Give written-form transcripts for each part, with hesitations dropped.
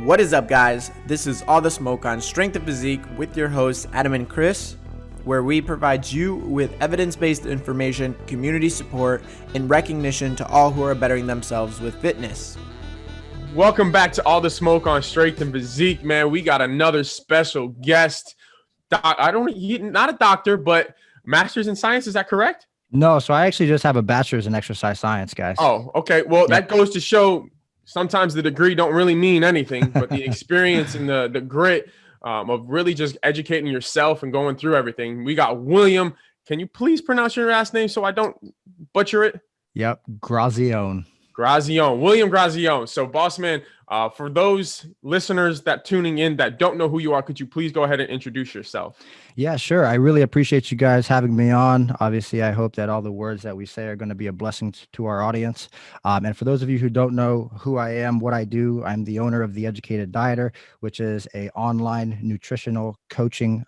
What is up, guys? This is All the Smoke on Strength Physique with your hosts, Adam and Chris, where we provide you with evidence-based information, community support, and recognition to all who are bettering themselves with fitness. Welcome back to All the Smoke on Strength and Physique, man. We got another special guest. Not a doctor, but master's in science. Is that correct? No, so I actually just have a bachelor's in exercise science, guys. Oh, okay. Well, That goes to show sometimes the degree don't really mean anything, but the experience and the grit of really just educating yourself and going through everything. We got William. Can you please pronounce your last name so I don't butcher it? Yep, Grazione. William Grazione. So, boss man, for those listeners that tuning in that don't know who you are, could you please go ahead and introduce yourself? Yeah, sure. I really appreciate you guys having me on. Obviously, I hope that all the words that we say are going to be a blessing to our audience. And for those of you who don't know who I am, what I do, I'm the owner of The Educated Dieter, which is an online nutritional coaching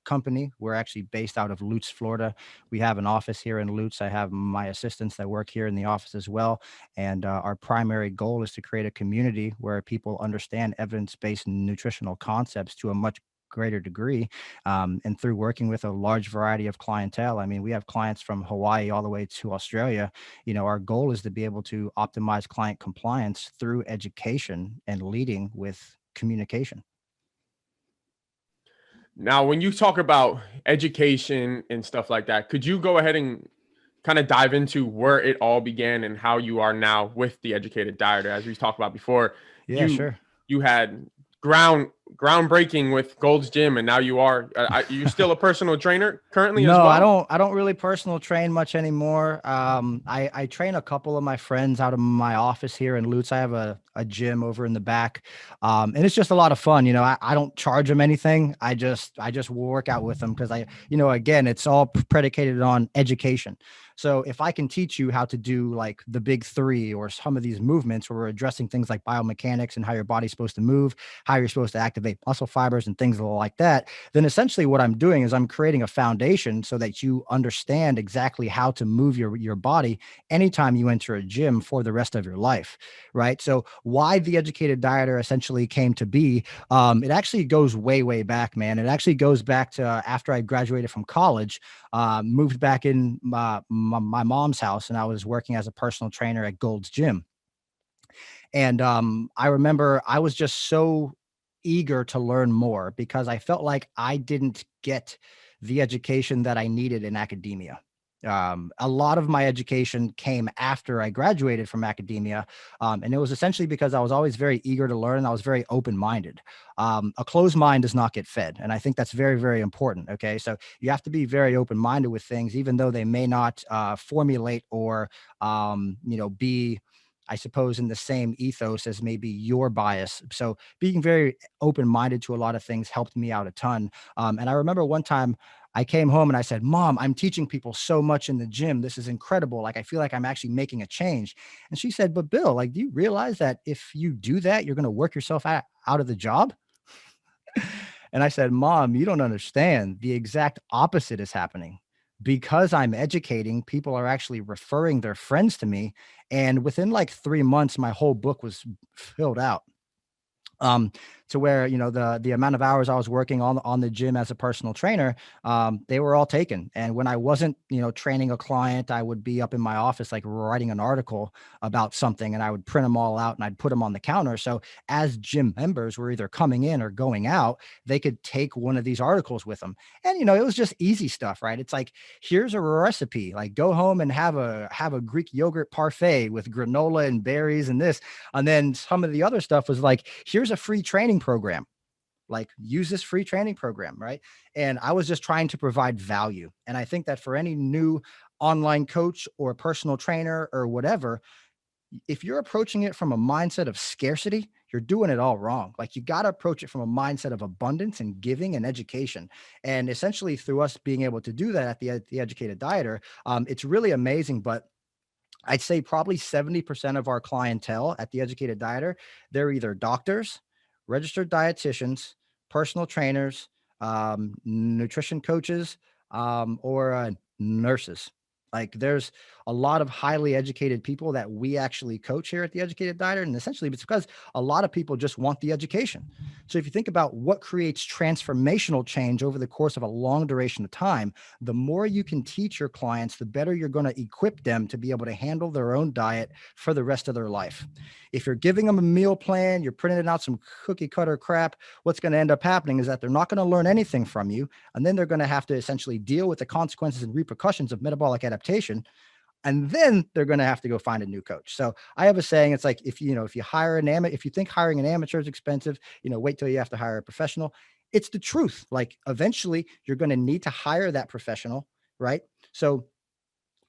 company. We're actually based out of Lutz, Florida. We have an office here in Lutz. I have my assistants that work here in the office as well. And our primary goal is to create a community where people understand evidence-based nutritional concepts to a much greater degree. And through working with a large variety of clientele, I mean, we have clients from Hawaii all the way to Australia. You know, our goal is to be able to optimize client compliance through education and leading with communication. Now, when you talk about education and stuff like that, could you go ahead and kind of dive into where it all began and how you are now with The Educated Dieter? As we talked about before, Yeah, sure. You had groundbreaking with Gold's Gym, and now you are you're still a personal trainer currently? No, as well? I don't really personal train much anymore. I train a couple of my friends out of my office here in Lutz. I have a gym over in the back. And it's just a lot of fun. You know, I don't charge them anything. I just work out with them because again, it's all predicated on education. So if I can teach you how to do like the big three or some of these movements where we're addressing things like biomechanics and how your body's supposed to move, how you're supposed to activate muscle fibers and things like that, then essentially what I'm doing is I'm creating a foundation so that you understand exactly how to move your body anytime you enter a gym for the rest of your life, right? So why The Educated Dieter essentially came to be, it actually goes way, way back, man. It actually goes back to after I graduated from college, moved back in my mom's house, and I was working as a personal trainer at Gold's Gym. And I remember I was just so eager to learn more because I felt like I didn't get the education that I needed in academia. A lot of my education came after I graduated from academia. And it was essentially because I was always very eager to learn. I was very open-minded. A closed mind does not get fed. And I think that's very, very important. Okay. So you have to be very open-minded with things, even though they may not formulate or, be, I suppose, in the same ethos as maybe your bias. So being very open-minded to a lot of things helped me out a ton. And I remember one time I came home and I said, Mom, I'm teaching people so much in the gym. This is incredible. Like, I feel like I'm actually making a change. And she said, but Bill, like, do you realize that if you do that, you're going to work yourself out of the job? And I said, Mom, you don't understand. The exact opposite is happening. Because I'm educating, people are actually referring their friends to me. And within like 3 months, my whole book was filled out. To where, the amount of hours I was working on the gym as a personal trainer, they were all taken. And when I wasn't, training a client, I would be up in my office, like writing an article about something, and I would print them all out and I'd put them on the counter. So as gym members were either coming in or going out, they could take one of these articles with them. And, it was just easy stuff, right? It's like, here's a recipe, like go home and have a Greek yogurt parfait with granola and berries and this. And then some of the other stuff was like, here's a free training program, like use this free training program. Right. And I was just trying to provide value. And I think that for any new online coach or personal trainer or whatever, if you're approaching it from a mindset of scarcity, you're doing it all wrong. Like, you got to approach it from a mindset of abundance and giving and education. And essentially through us being able to do that at the Educated Dieter, it's really amazing. But I'd say probably 70% of our clientele at the Educated Dieter, they're either doctors, registered dietitians, personal trainers, nutrition coaches, or nurses. Like there's a lot of highly educated people that we actually coach here at the Educated Dieter. And essentially it's because a lot of people just want the education. So if you think about what creates transformational change over the course of a long duration of time, the more you can teach your clients, the better you're going to equip them to be able to handle their own diet for the rest of their life. If you're giving them a meal plan, you're printing out some cookie cutter crap, what's going to end up happening is that they're not going to learn anything from you. And then they're going to have to essentially deal with the consequences and repercussions of metabolic adaptation. And then they're going to have to go find a new coach. So I have a saying, it's like, if you hire if you think hiring an amateur is expensive, wait till you have to hire a professional. It's the truth. Like eventually you're going to need to hire that professional, right? So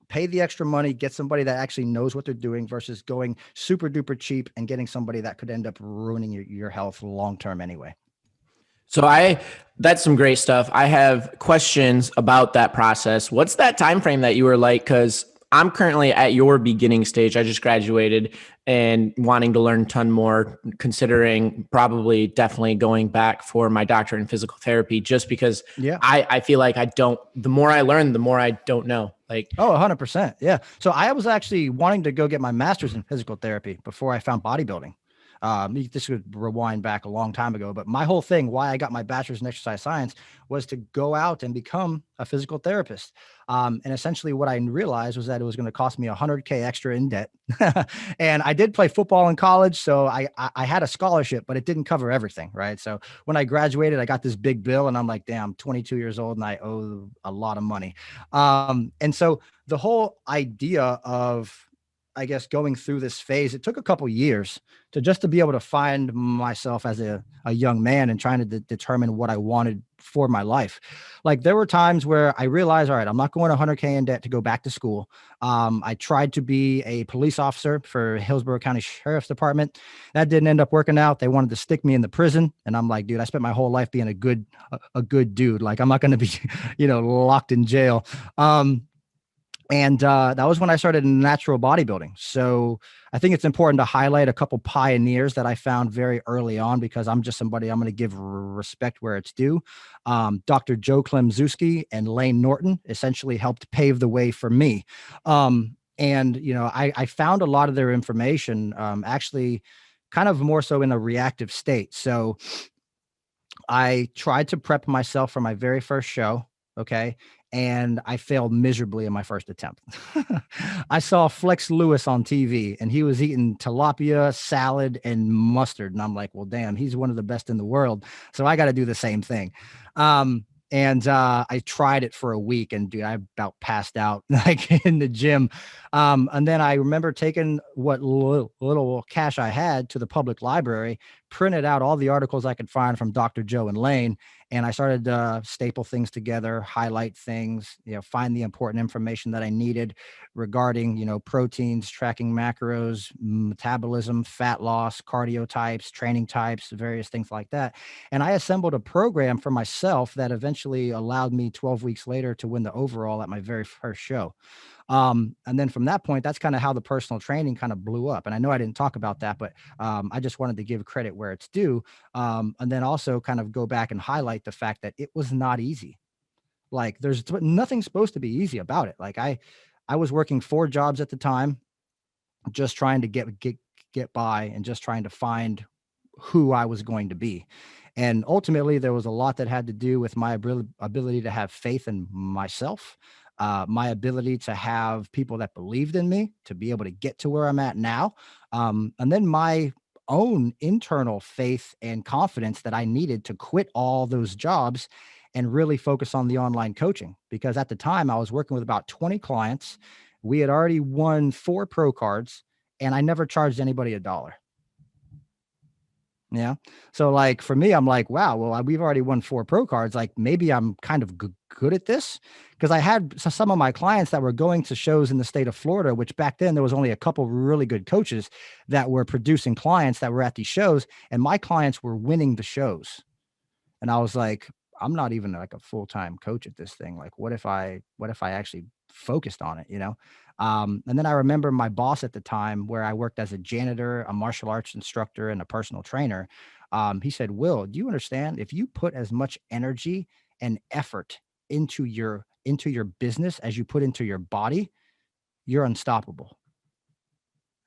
pay the extra money, get somebody that actually knows what they're doing versus going super duper cheap and getting somebody that could end up ruining your health long-term anyway. So that's some great stuff. I have questions about that process. What's that time frame that you were like? Because I'm currently at your beginning stage. I just graduated and wanting to learn a ton more, considering probably definitely going back for my doctorate in physical therapy, just because I feel like the more I learn, the more I don't know. Like, 100%. Yeah. So I was actually wanting to go get my master's in physical therapy before I found bodybuilding. This would rewind back a long time ago, but my whole thing, why I got my bachelor's in exercise science, was to go out and become a physical therapist. And essentially what I realized was that it was going to cost me $100K extra in debt. And I did play football in college. So I had a scholarship, but it didn't cover everything. Right. So when I graduated, I got this big bill and I'm like, damn, I'm 22 years old and I owe a lot of money. And so the whole idea of, I guess, going through this phase, it took a couple years to be able to find myself as a young man and trying to determine what I wanted for my life. Like there were times where I realized, all right, I'm not going 100K in debt to go back to school. I tried to be a police officer for Hillsborough County Sheriff's Department. That didn't end up working out. They wanted to stick me in the prison. And I'm like, dude, I spent my whole life being a good dude. Like I'm not going to be, locked in jail. And that was when I started natural bodybuilding. So I think it's important to highlight a couple pioneers that I found very early on, because I'm just somebody, I'm going to give respect where it's due. Dr. Joe Klemczewski and Lane Norton essentially helped pave the way for me. And, I found a lot of their information actually kind of more so in a reactive state. So I tried to prep myself for my very first show. Okay. And I failed miserably in my first attempt. I saw Flex Lewis on TV and he was eating tilapia, salad, and mustard. And I'm like, well, damn, he's one of the best in the world. So I got to do the same thing. And I tried it for a week and dude, I about passed out like in the gym. And then I remember taking what little cash I had to the public library, printed out all the articles I could find from Dr. Joe and Lane. And I started to staple things together, highlight things, find the important information that I needed regarding, proteins, tracking macros, metabolism, fat loss, cardio types, training types, various things like that. And I assembled a program for myself that eventually allowed me 12 weeks later to win the overall at my very first show. And then from that point, that's kind of how the personal training kind of blew up. And I know I didn't talk about that, but I just wanted to give credit where it's due. And then also kind of go back and highlight the fact that it was not easy. Like there's nothing supposed to be easy about it. Like I was working 4 jobs at the time, just trying to get by and just trying to find who I was going to be. And ultimately there was a lot that had to do with my ability to have faith in myself. My ability to have people that believed in me to be able to get to where I'm at now. And then my own internal faith and confidence that I needed to quit all those jobs and really focus on the online coaching. Because at the time I was working with about 20 clients. We had already won 4 pro cards and I never charged anybody $1. Yeah. So like for me, I'm like, wow, well, we've already won 4 pro cards. Like maybe I'm kind of good at this, because I had some of my clients that were going to shows in the state of Florida, which back then there was only a couple really good coaches that were producing clients that were at these shows. And my clients were winning the shows. And I was like, I'm not even like a full-time coach at this thing. Like, what if I actually focused on it, And then I remember my boss at the time, where I worked as a janitor, a martial arts instructor, and a personal trainer. He said, Will, do you understand, if you put as much energy and effort into your into your business as you put into your body, you're unstoppable.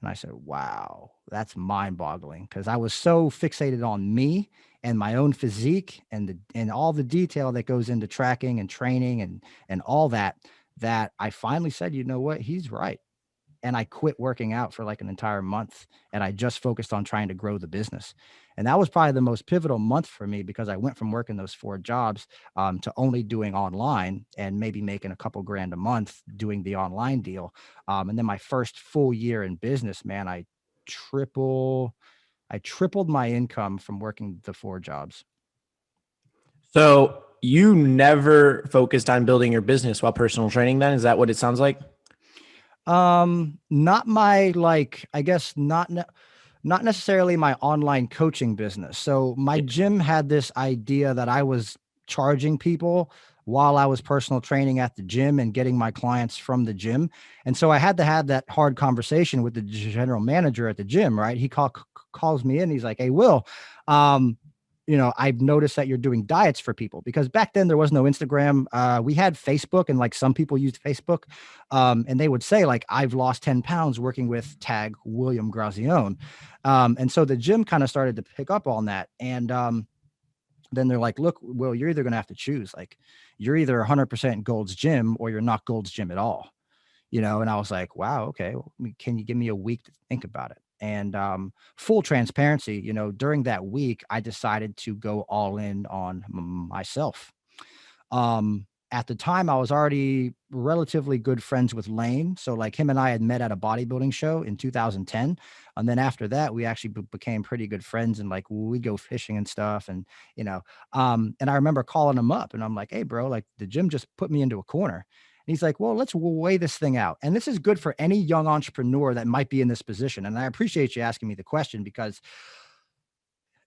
And I said, wow, that's mind boggling, because I was so fixated on me and my own physique and all the detail that goes into tracking and training and all that, that I finally said, you know what, he's right. And I quit working out for like an entire month, and I just focused on trying to grow the business. And that was probably the most pivotal month for me, because I went from working those 4 jobs to only doing online and maybe making a couple grand a month doing the online deal. And then my first full year in business, man, I tripled my income from working the 4 jobs. So you never focused on building your business while personal training then? Is that what it sounds like? Not my, like, I guess not necessarily my online coaching business. So my gym had this idea that I was charging people while I was personal training at the gym and getting my clients from the gym. And so I had to have that hard conversation with the general manager at the gym, right? He calls me in. He's like, hey, Will, I've noticed that you're doing diets for people, because back then there was no Instagram. We had Facebook, and like some people used Facebook, and they would say like, I've lost 10 pounds working with tag William Grazione. And so the gym kind of started to pick up on that. And then they're like, look, Will, you're either going to have to choose. Like, you're either 100% Gold's Gym or you're not Gold's Gym at all. And I was like, wow, okay. Well, can you give me a week to think about it? And full transparency, during that week, I decided to go all in on myself. At the time, I was already relatively good friends with Lane. So like him and I had met at a bodybuilding show in 2010. And then after that, we actually became pretty good friends, and like we'd go fishing and stuff. And, and I remember calling him up and I'm like, hey, bro, like the gym just put me into a corner. And he's like, well, let's weigh this thing out. And this is good for any young entrepreneur that might be in this position. And I appreciate you asking me the question, because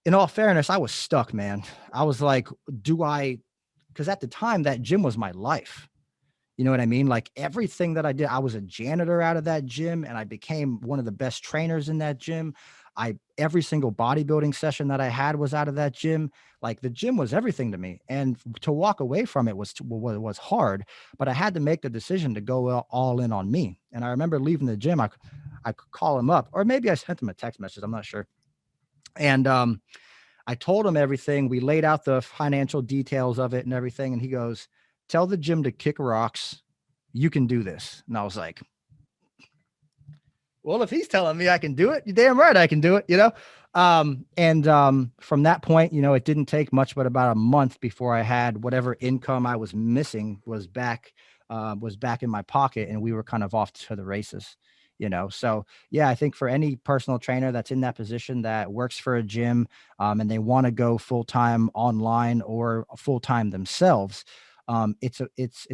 in all fairness, I was stuck, man. I was like, because at the time that gym was my life. You know what I mean? Like everything that I did, I was a janitor out of that gym, and I became one of the best trainers in that gym. Every single bodybuilding session that I had was out of that gym. Like the gym was everything to me, and to walk away from it was hard, but I had to make the decision to go all in on me. And I remember leaving the gym, I could call him up, or maybe I sent him a text message, I'm not sure. And I told him everything. We laid out the financial details of it and everything. And he goes, tell the gym to kick rocks. You can do this. And I was like, well, if he's telling me I can do it, you're damn right I can do it, from that point, it didn't take much, but about a month before I had whatever income I was missing was back in my pocket, and we were kind of off to the races. So yeah, I think for any personal trainer that's in that position that works for a gym, and they want to go full-time online or full-time themselves, it's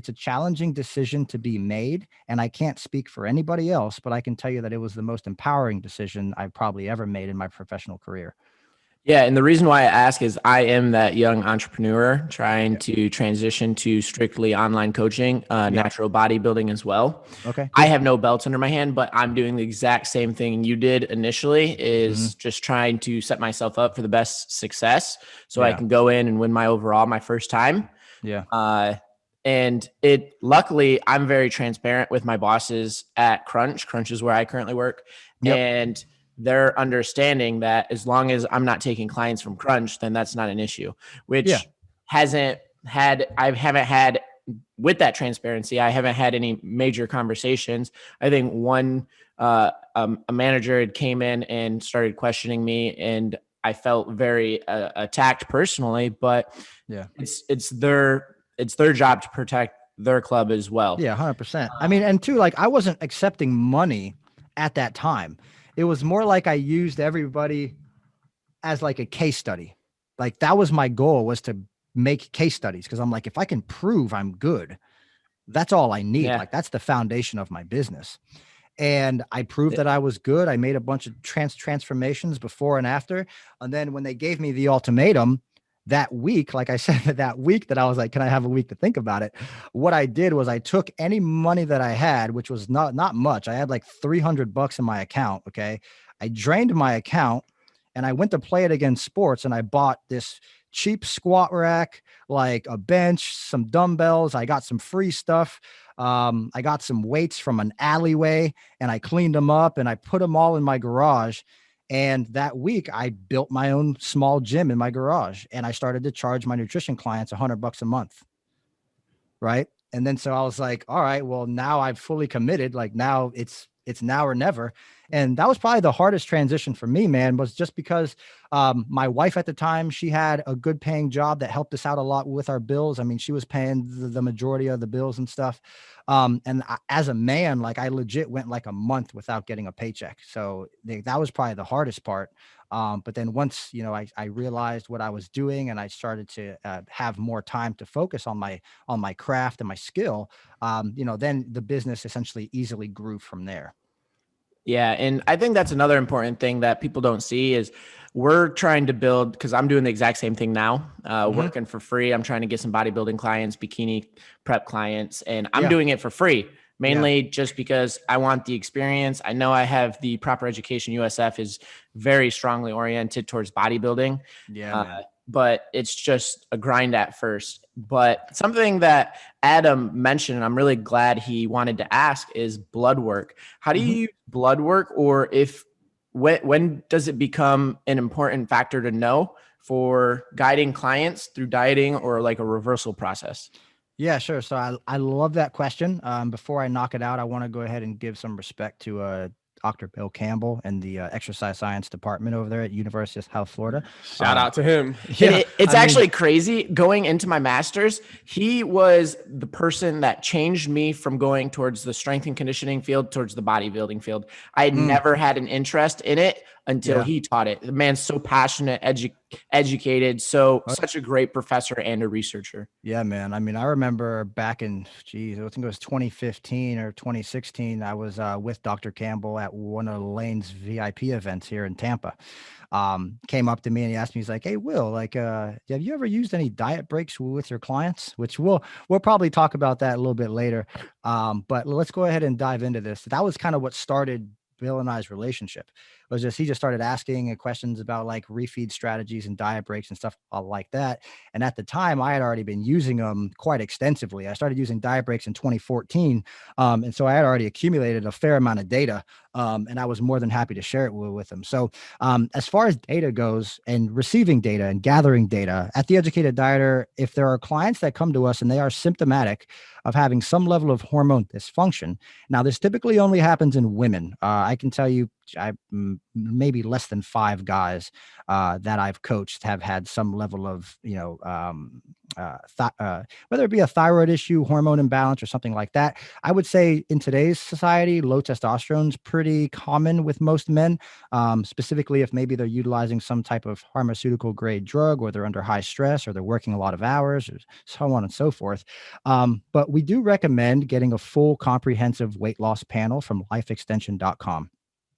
a challenging decision to be made. And I can't speak for anybody else, but I can tell you that it was the most empowering decision I've probably ever made in my professional career. Yeah. And the reason why I ask is I am that young entrepreneur trying to transition to strictly online coaching, natural bodybuilding as well. Okay. I have no belts under my hand, but I'm doing the exact same thing you did initially, is just trying to set myself up for the best success so I can go in and win my overall my first time. Yeah. And luckily I'm very transparent with my bosses at Crunch. Crunch is where I currently work. Yep. And they're understanding that as long as I'm not taking clients from Crunch, then that's not an issue, which I haven't had with that transparency. I haven't had any major conversations. I think a manager had came in and started questioning me, and I felt very attacked personally, but it's their job to protect their club as well. Yeah, 100%. I mean, and too, like I wasn't accepting money at that time. It was more like I used everybody as like a case study. Like that was my goal, was to make case studies. Cause I'm like, if I can prove I'm good, that's all I need. Like that's the foundation of my business. And I proved that I was good. I made a bunch of transformations before and after. And then when they gave me the ultimatum that week, like I said, that week that I was like, can I have a week to think about it? What I did was I took any money that I had, which was not much. I had like $300 in my account. Okay. I drained my account and I went to play it against sports, and I bought this cheap squat rack, like a bench, some dumbbells. I got some free stuff. I got some weights from an alleyway and I cleaned them up and I put them all in my garage. And that week I built my own small gym in my garage and I started to charge my nutrition clients $100 a month. Right. And then so I was like, all right, well, now I've fully committed. Like now it's now or never. And that was probably the hardest transition for me, man, was just because my wife at the time, she had a good paying job that helped us out a lot with our bills. I mean, she was paying the majority of the bills and stuff. As a man, like I legit went like a month without getting a paycheck. So that was probably the hardest part. But then once, I realized what I was doing and I started to have more time to focus on my craft and my skill, then the business essentially easily grew from there. Yeah. And I think that's another important thing that people don't see is we're trying to build, because I'm doing the exact same thing now, working for free. I'm trying to get some bodybuilding clients, bikini prep clients, and I'm doing it for free, mainly just because I want the experience. I know I have the proper education. USF is very strongly oriented towards bodybuilding. Yeah. But it's just a grind at first. But something that Adam mentioned, and I'm really glad he wanted to ask, is blood work. How do you use blood work, or when does it become an important factor to know for guiding clients through dieting or like a reversal process? Yeah, sure. So I love that question. Before I knock it out, I want to go ahead and give some respect to Dr. Bill Campbell and the exercise science department over there at University of South Florida. Shout out to him. Yeah, it's actually crazy. Going into my master's, he was the person that changed me from going towards the strength and conditioning field towards the bodybuilding field. I had never had an interest in it until he taught it. The man's so passionate, educated, such a great professor and a researcher. Yeah, man. I mean, I remember back in, I think it was 2015 or 2016, I was with Dr. Campbell at one of Lane's VIP events here in Tampa. Came up to me and he asked me, he's like, "Hey, Will, like, have you ever used any diet breaks with your clients?" Which we'll probably talk about that a little bit later. But let's go ahead and dive into this. That was kind of what started Bill and I's relationship. Was just he just started asking questions about like refeed strategies and diet breaks and stuff like that. And at the time, I had already been using them quite extensively. I started using diet breaks in 2014, and so I had already accumulated a fair amount of data, and I was more than happy to share it with them. So as far as data goes and receiving data and gathering data at the Educated Dieter, if there are clients that come to us and they are symptomatic of having some level of hormone dysfunction, now this typically only happens in women. I can tell you, maybe less than 5 guys that I've coached have had some level of, whether it be a thyroid issue, hormone imbalance, or something like that. I would say in today's society, low testosterone is pretty common with most men, specifically if maybe they're utilizing some type of pharmaceutical grade drug, or they're under high stress, or they're working a lot of hours, or so on and so forth. But we do recommend getting a full comprehensive weight loss panel from lifeextension.com.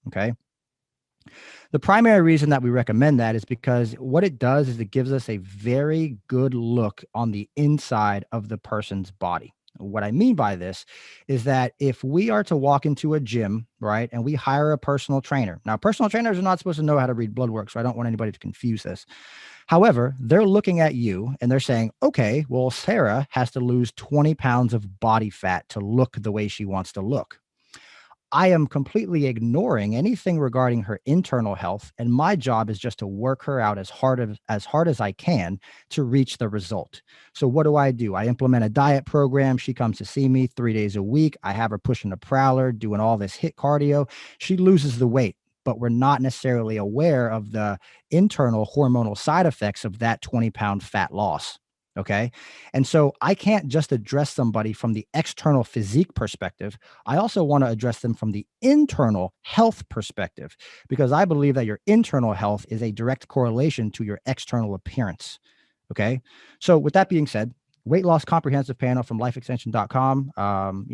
Okay. The primary reason that we recommend that is because what it does is it gives us a very good look on the inside of the person's body. What I mean by this is that if we are to walk into a gym, right, and we hire a personal trainer. Now, personal trainers are not supposed to know how to read blood work, so I don't want anybody to confuse this. However, they're looking at you and they're saying, okay, well, Sarah has to lose 20 pounds of body fat to look the way she wants to look. I am completely ignoring anything regarding her internal health, and my job is just to work her out as hard as I can to reach the result. So what do? I implement a diet program. She comes to see me 3 days a week. I have her pushing a prowler, doing all this HIIT cardio. She loses the weight, but we're not necessarily aware of the internal hormonal side effects of that 20-pound fat loss. Okay. And so I can't just address somebody from the external physique perspective. I also want to address them from the internal health perspective, because I believe that your internal health is a direct correlation to your external appearance. Okay. So with that being said, weight loss comprehensive panel from lifeextension.com,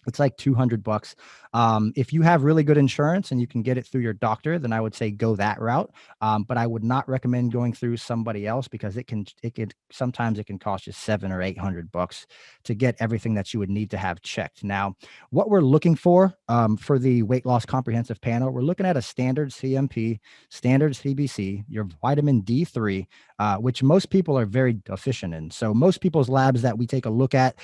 It's like $200. If you have really good insurance and you can get it through your doctor, then I would say go that route. But I would not recommend going through somebody else because sometimes it can cost you $700 or $800 to get everything that you would need to have checked. Now, what we're looking for the weight loss comprehensive panel, we're looking at a standard CMP, standard CBC, your vitamin D3, which most people are very deficient in. So most people's labs that we take a look at,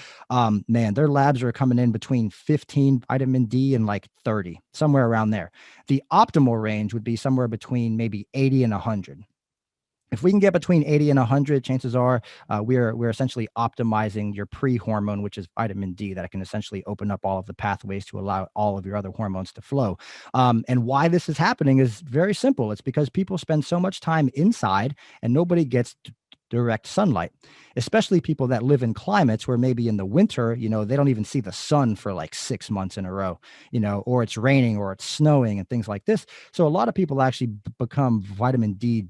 their labs are coming in between 15 vitamin D and like 30, somewhere around there. The optimal range would be somewhere between maybe 80 and 100. If we can get between 80 and 100, chances are we're essentially optimizing your pre-hormone, which is vitamin D, that can essentially open up all of the pathways to allow all of your other hormones to flow. And why this is happening is very simple. It's because people spend so much time inside and nobody gets direct sunlight, especially people that live in climates where maybe in the winter, they don't even see the sun for like 6 months in a row, or it's raining or it's snowing and things like this. So a lot of people actually become vitamin D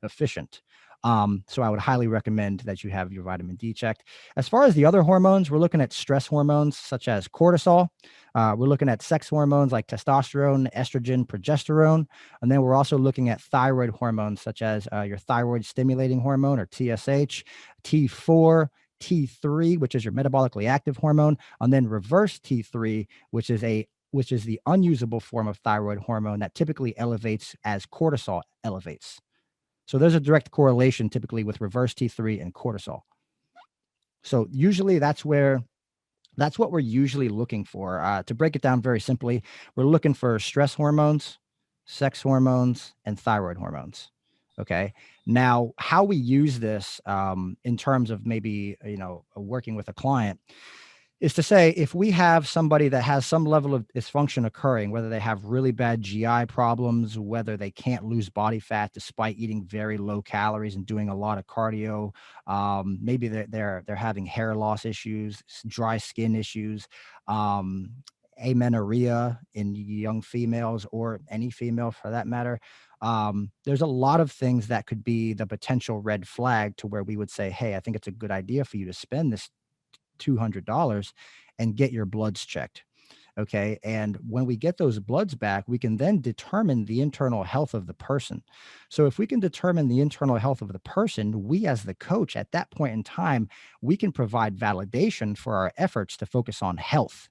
efficient. So I would highly recommend that you have your vitamin D checked. As far as the other hormones, we're looking at stress hormones such as cortisol. We're looking at sex hormones like testosterone, estrogen, progesterone. And then we're also looking at thyroid hormones such as your thyroid stimulating hormone or TSH, T4, T3, which is your metabolically active hormone, and then reverse T3, which is the unusable form of thyroid hormone that typically elevates as cortisol elevates. So there's a direct correlation typically with reverse T3 and cortisol. So usually that's what we're usually looking for. To break it down very simply, we're looking for stress hormones, sex hormones, and thyroid hormones. Okay. Now, how we use this in terms of maybe, working with a client is to say, if we have somebody that has some level of dysfunction occurring, whether they have really bad GI problems, whether they can't lose body fat despite eating very low calories and doing a lot of cardio, maybe they're having hair loss issues, dry skin issues, amenorrhea in young females or any female for that matter. There's a lot of things that could be the potential red flag to where we would say, hey, I think it's a good idea for you to spend this $200 and get your bloods checked. Okay. And when we get those bloods back, we can then determine the internal health of the person. So if we can determine the internal health of the person, we as the coach at that point in time, we can provide validation for our efforts to focus on health.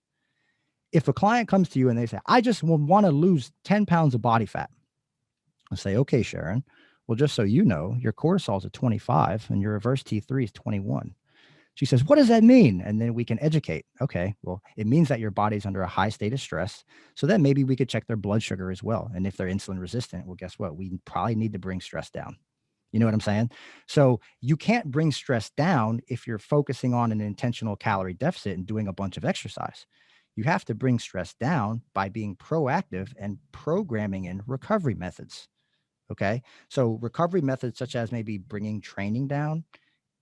If a client comes to you and they say, I just want to lose 10 pounds of body fat, I'll say, okay, Sharon, well, just so you know, your cortisol is at 25 and your reverse T3 is 21. She says, what does that mean? And then we can educate. Okay, well, it means that your body's under a high state of stress. So then maybe we could check their blood sugar as well. And if they're insulin resistant, well, guess what? We probably need to bring stress down. You know what I'm saying? So you can't bring stress down if you're focusing on an intentional calorie deficit and doing a bunch of exercise. You have to bring stress down by being proactive and programming in recovery methods. Okay, so recovery methods such as maybe bringing training down,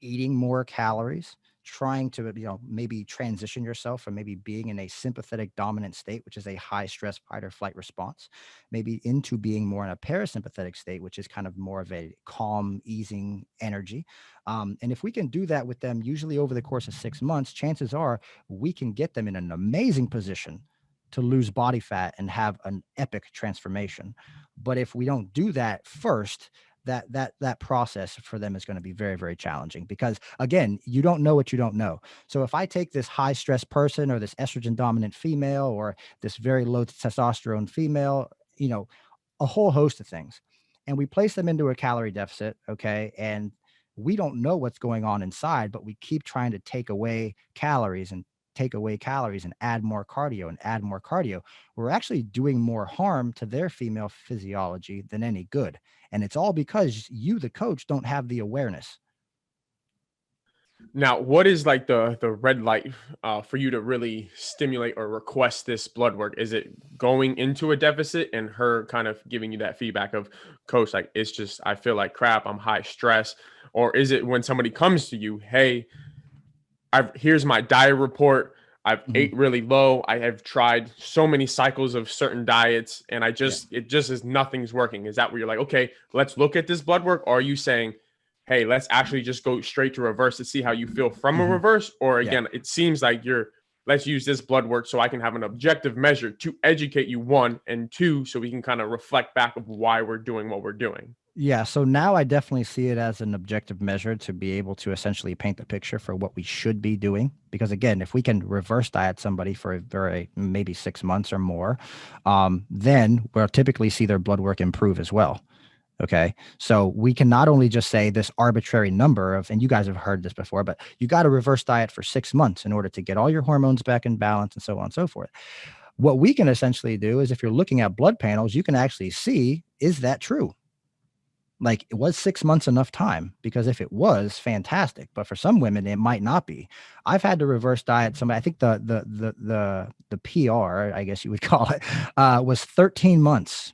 eating more calories, trying to, maybe transition yourself from maybe being in a sympathetic dominant state, which is a high stress fight or flight response, maybe into being more in a parasympathetic state, which is kind of more of a calm, easing energy. And if we can do that with them, usually over the course of 6 months, chances are we can get them in an amazing position to lose body fat and have an epic transformation. But if we don't do that first, that process for them is going to be very, very challenging because, again, you don't know what you don't know. So if I take this high stress person or this estrogen dominant female or this very low testosterone female, a whole host of things, and we place them into a calorie deficit, okay, and we don't know what's going on inside, but we keep trying to take away calories and add more cardio, we're actually doing more harm to their female physiology than any good. And it's all because you, the coach, don't have the awareness. Now, what is like the red light for you to really stimulate or request this blood work? Is it going into a deficit and her kind of giving you that feedback of, coach, like, it's just, I feel like crap, I'm high stress? Or is it when somebody comes to you, hey, here's my diet report. I've ate really low. I have tried so many cycles of certain diets and it just is nothing's working. Is that where you're like, okay, let's look at this blood work? Or are you saying, hey, let's actually just go straight to reverse to see how you feel from a reverse? Or again, it seems like you're let's use this blood work so I can have an objective measure to educate you, one, and two, so we can kind of reflect back of why we're doing what we're doing. Yeah, so now I definitely see it as an objective measure to be able to essentially paint the picture for what we should be doing. Because again, if we can reverse diet somebody for maybe 6 months or more, then we'll typically see their blood work improve as well. Okay, so we can not only just say this arbitrary number of, and you guys have heard this before, but you got to reverse diet for 6 months in order to get all your hormones back in balance and so on and so forth. What we can essentially do is, if you're looking at blood panels, you can actually see, is that true? Like, it was 6 months enough time? Because if it was, fantastic. But for some women, it might not be. I've had to reverse diet somebody. I think the PR, I guess you would call it, was 13 months.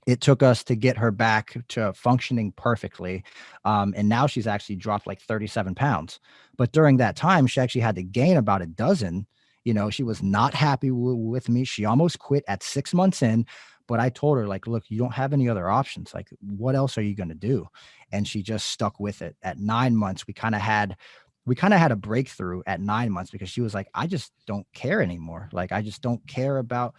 It took us to get her back to functioning perfectly. And now she's actually dropped like 37 pounds. But during that time, she actually had to gain about a dozen. You know, she was not happy with me. She almost quit at 6 months in. But I told her, like, look, you don't have any other options. Like, what else are you going to do? And she just stuck with it. At 9 months, we kind of had a breakthrough at 9 months, because she was like, I just don't care anymore. Like, I just don't care about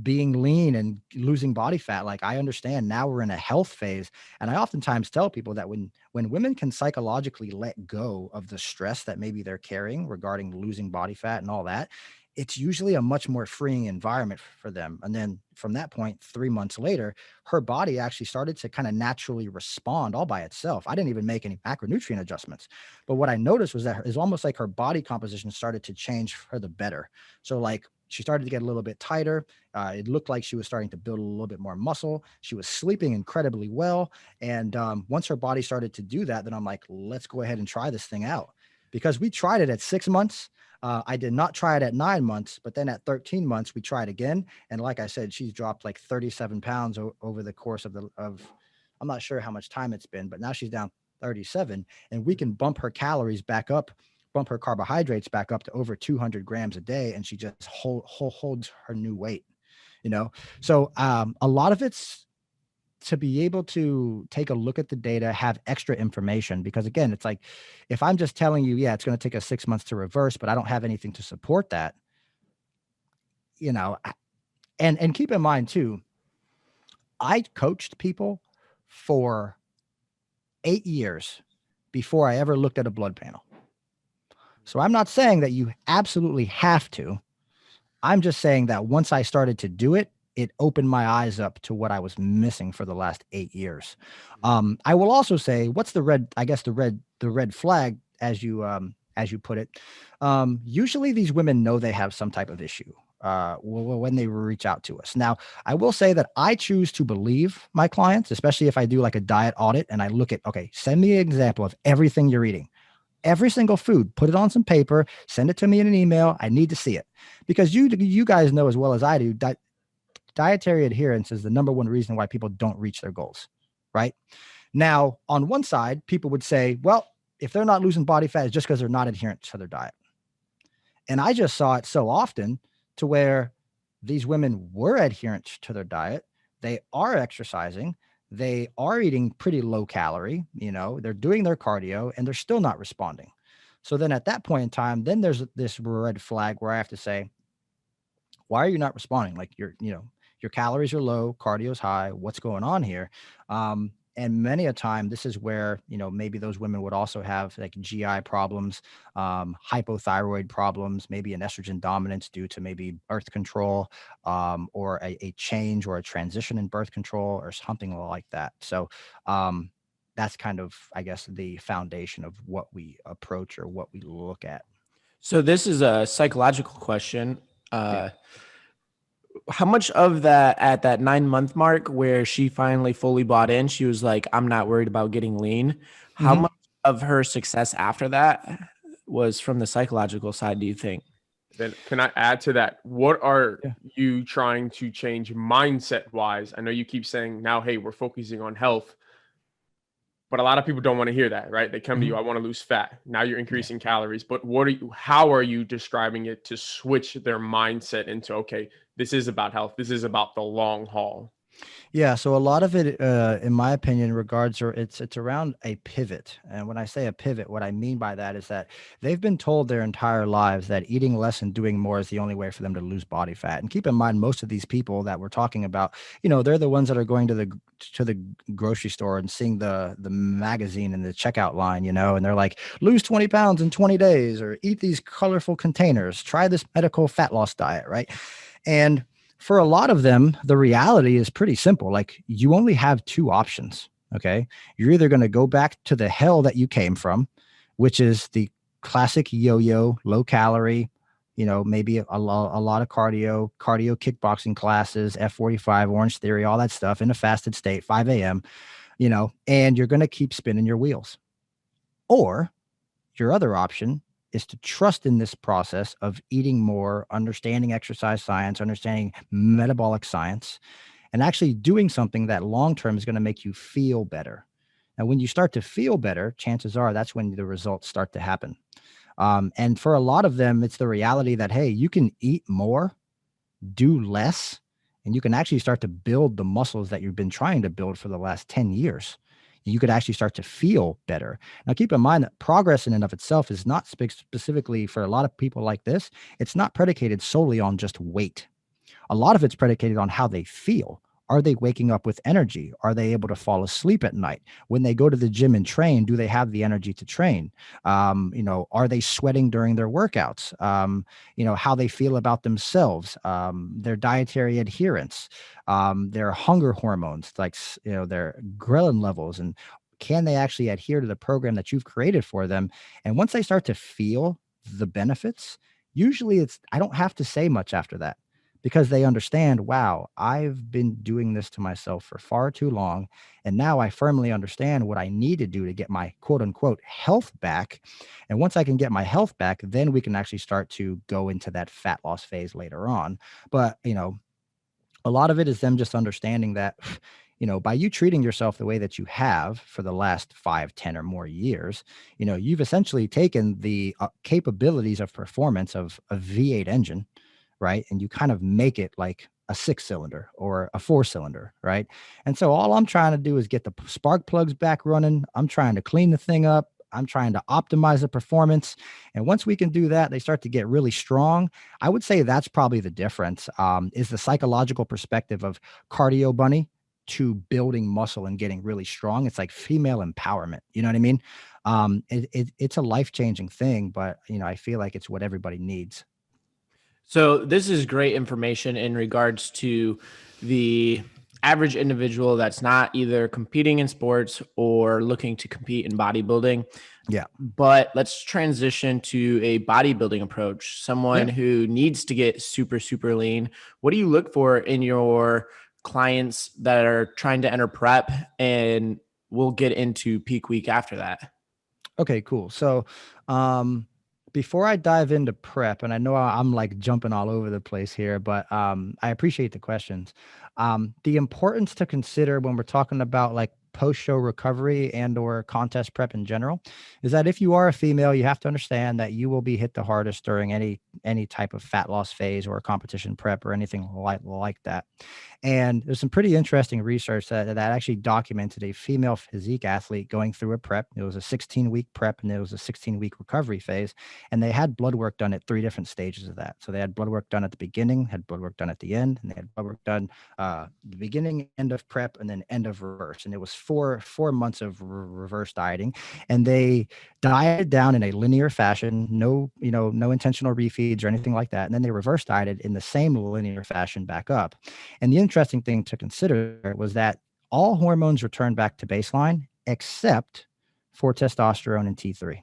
being lean and losing body fat. Like, I understand now we're in a health phase. And I oftentimes tell people that when women can psychologically let go of the stress that maybe they're carrying regarding losing body fat and all that, it's usually a much more freeing environment for them. And then from that point, 3 months later, her body actually started to kind of naturally respond all by itself. I didn't even make any macronutrient adjustments. But what I noticed was that it's almost like her body composition started to change for the better. So like, she started to get a little bit tighter. It looked like she was starting to build a little bit more muscle. She was sleeping incredibly well. And once her body started to do that, then I'm like, let's go ahead and try this thing out. Because we tried it at 6 months. I did not try it at 9 months, but then at 13 months, we tried again. And like I said, she's dropped like 37 pounds over the course of I'm not sure how much time it's been, but now she's down 37, and we can bump her calories back up, bump her carbohydrates back up to over 200 grams a day. And she just holds her new weight, you know? So a lot of it's to be able to take a look at the data, have extra information, because again, it's like, if I'm just telling you, yeah, it's going to take us 6 months to reverse, but I don't have anything to support that, you know. And keep in mind too, I coached people for 8 years before I ever looked at a blood panel. So I'm not saying that you absolutely have to. I'm just saying that once I started to do it, it opened my eyes up to what I was missing for the last 8 years. I will also say, what's the red flag, as you put it. Usually these women know they have some type of issue when they reach out to us. Now, I will say that I choose to believe my clients, especially if I do like a diet audit and I look at, okay, send me an example of everything you're eating. Every single food, put it on some paper, send it to me in an email. I need to see it, because you guys know as well as I do that dietary adherence is the number one reason why people don't reach their goals, right? Now, on one side, people would say, well, if they're not losing body fat, it's just because they're not adherent to their diet. And I just saw it so often to where these women were adherent to their diet. They are exercising. They are eating pretty low calorie, you know, they're doing their cardio, and they're still not responding. So then at that point in time, then there's this red flag where I have to say, why are you not responding? Like, your calories are low, cardio is high. What's going on here? And many a time, this is where, you know, maybe those women would also have like GI problems, hypothyroid problems, maybe an estrogen dominance due to maybe birth control, or a change or a transition in birth control or something like that. So that's kind of, I guess, the foundation of what we approach or what we look at. So this is a psychological question. How much of that at that 9 month mark where she finally fully bought in, she was like, I'm not worried about getting lean. How much of her success after that was from the psychological side, do you think? Then can I add to that? What are you trying to change mindset wise? I know you keep saying now, hey, we're focusing on health, but a lot of people don't want to hear that, right? They come to you, I want to lose fat. Now you're increasing calories, but how are you describing it to switch their mindset into, okay, this is about health. This is about the long haul. Yeah, so a lot of it, in my opinion, regards or it's around a pivot. And when I say a pivot, what I mean by that is that they've been told their entire lives that eating less and doing more is the only way for them to lose body fat. And keep in mind, most of these people that we're talking about, they're the ones that are going to the grocery store and seeing the magazine in the checkout line, and they're like, lose 20 pounds in 20 days, or eat these colorful containers, try this medical fat loss diet, right? And for a lot of them, the reality is pretty simple. Like, you only have two options. Okay. You're either going to go back to the hell that you came from, which is the classic yo-yo, low calorie, maybe a lot of cardio kickboxing classes, F45, Orange Theory, all that stuff in a fasted state, 5 a.m., and you're going to keep spinning your wheels. Or your other option is to trust in this process of eating more, understanding exercise science, understanding metabolic science, and actually doing something that long-term is going to make you feel better. And when you start to feel better, chances are that's when the results start to happen. And for a lot of them, it's the reality that, hey, you can eat more, do less, and you can actually start to build the muscles that you've been trying to build for the last 10 years. You could actually start to feel better. Now, keep in mind that progress in and of itself is not specifically for a lot of people like this. It's not predicated solely on just weight. A lot of it's predicated on how they feel. Are they waking up with energy? Are they able to fall asleep at night? When they go to the gym and train, do they have the energy to train? Are they sweating during their workouts? How they feel about themselves, their dietary adherence, their hunger hormones, like, their ghrelin levels, and can they actually adhere to the program that you've created for them? And once they start to feel the benefits, usually I don't have to say much after that, because they understand, wow, I've been doing this to myself for far too long. And now I firmly understand what I need to do to get my quote unquote health back. And once I can get my health back, then we can actually start to go into that fat loss phase later on. But, a lot of it is them just understanding that, by you treating yourself the way that you have for the last 5, 10 or more years, you've essentially taken the capabilities of performance of a V8 engine, right? And you kind of make it like a 6-cylinder or a 4-cylinder, right? And so all I'm trying to do is get the spark plugs back running. I'm trying to clean the thing up. I'm trying to optimize the performance. And once we can do that, they start to get really strong. I would say that's probably the difference, is the psychological perspective of cardio bunny to building muscle and getting really strong. It's like female empowerment. You know what I mean? It's a life-changing thing, but I feel like it's what everybody needs. So this is great information in regards to the average individual that's not either competing in sports or looking to compete in bodybuilding. Yeah. But let's transition to a bodybuilding approach, someone who needs to get super, super lean. What do you look for in your clients that are trying to enter prep? And we'll get into peak week after that. Okay, cool. So, before I dive into prep, and I know I'm like jumping all over the place here, but I appreciate the questions. The importance to consider when we're talking about like post-show recovery and or contest prep in general is that if you are a female, you have to understand that you will be hit the hardest during any type of fat loss phase or competition prep or anything like that. And there's some pretty interesting research that actually documented a female physique athlete going through a prep. It was a 16-week prep and it was a 16-week recovery phase. And they had blood work done at 3 different stages of that. So they had blood work done at the beginning, had blood work done at the end, and they had blood work done the beginning, end of prep, and then end of reverse. And it was four months of reverse dieting. And they dieted down in a linear fashion, no intentional refeeds or anything like that. And then they reverse dieted in the same linear fashion back up. And the interesting thing to consider was that all hormones returned back to baseline except for testosterone and T3.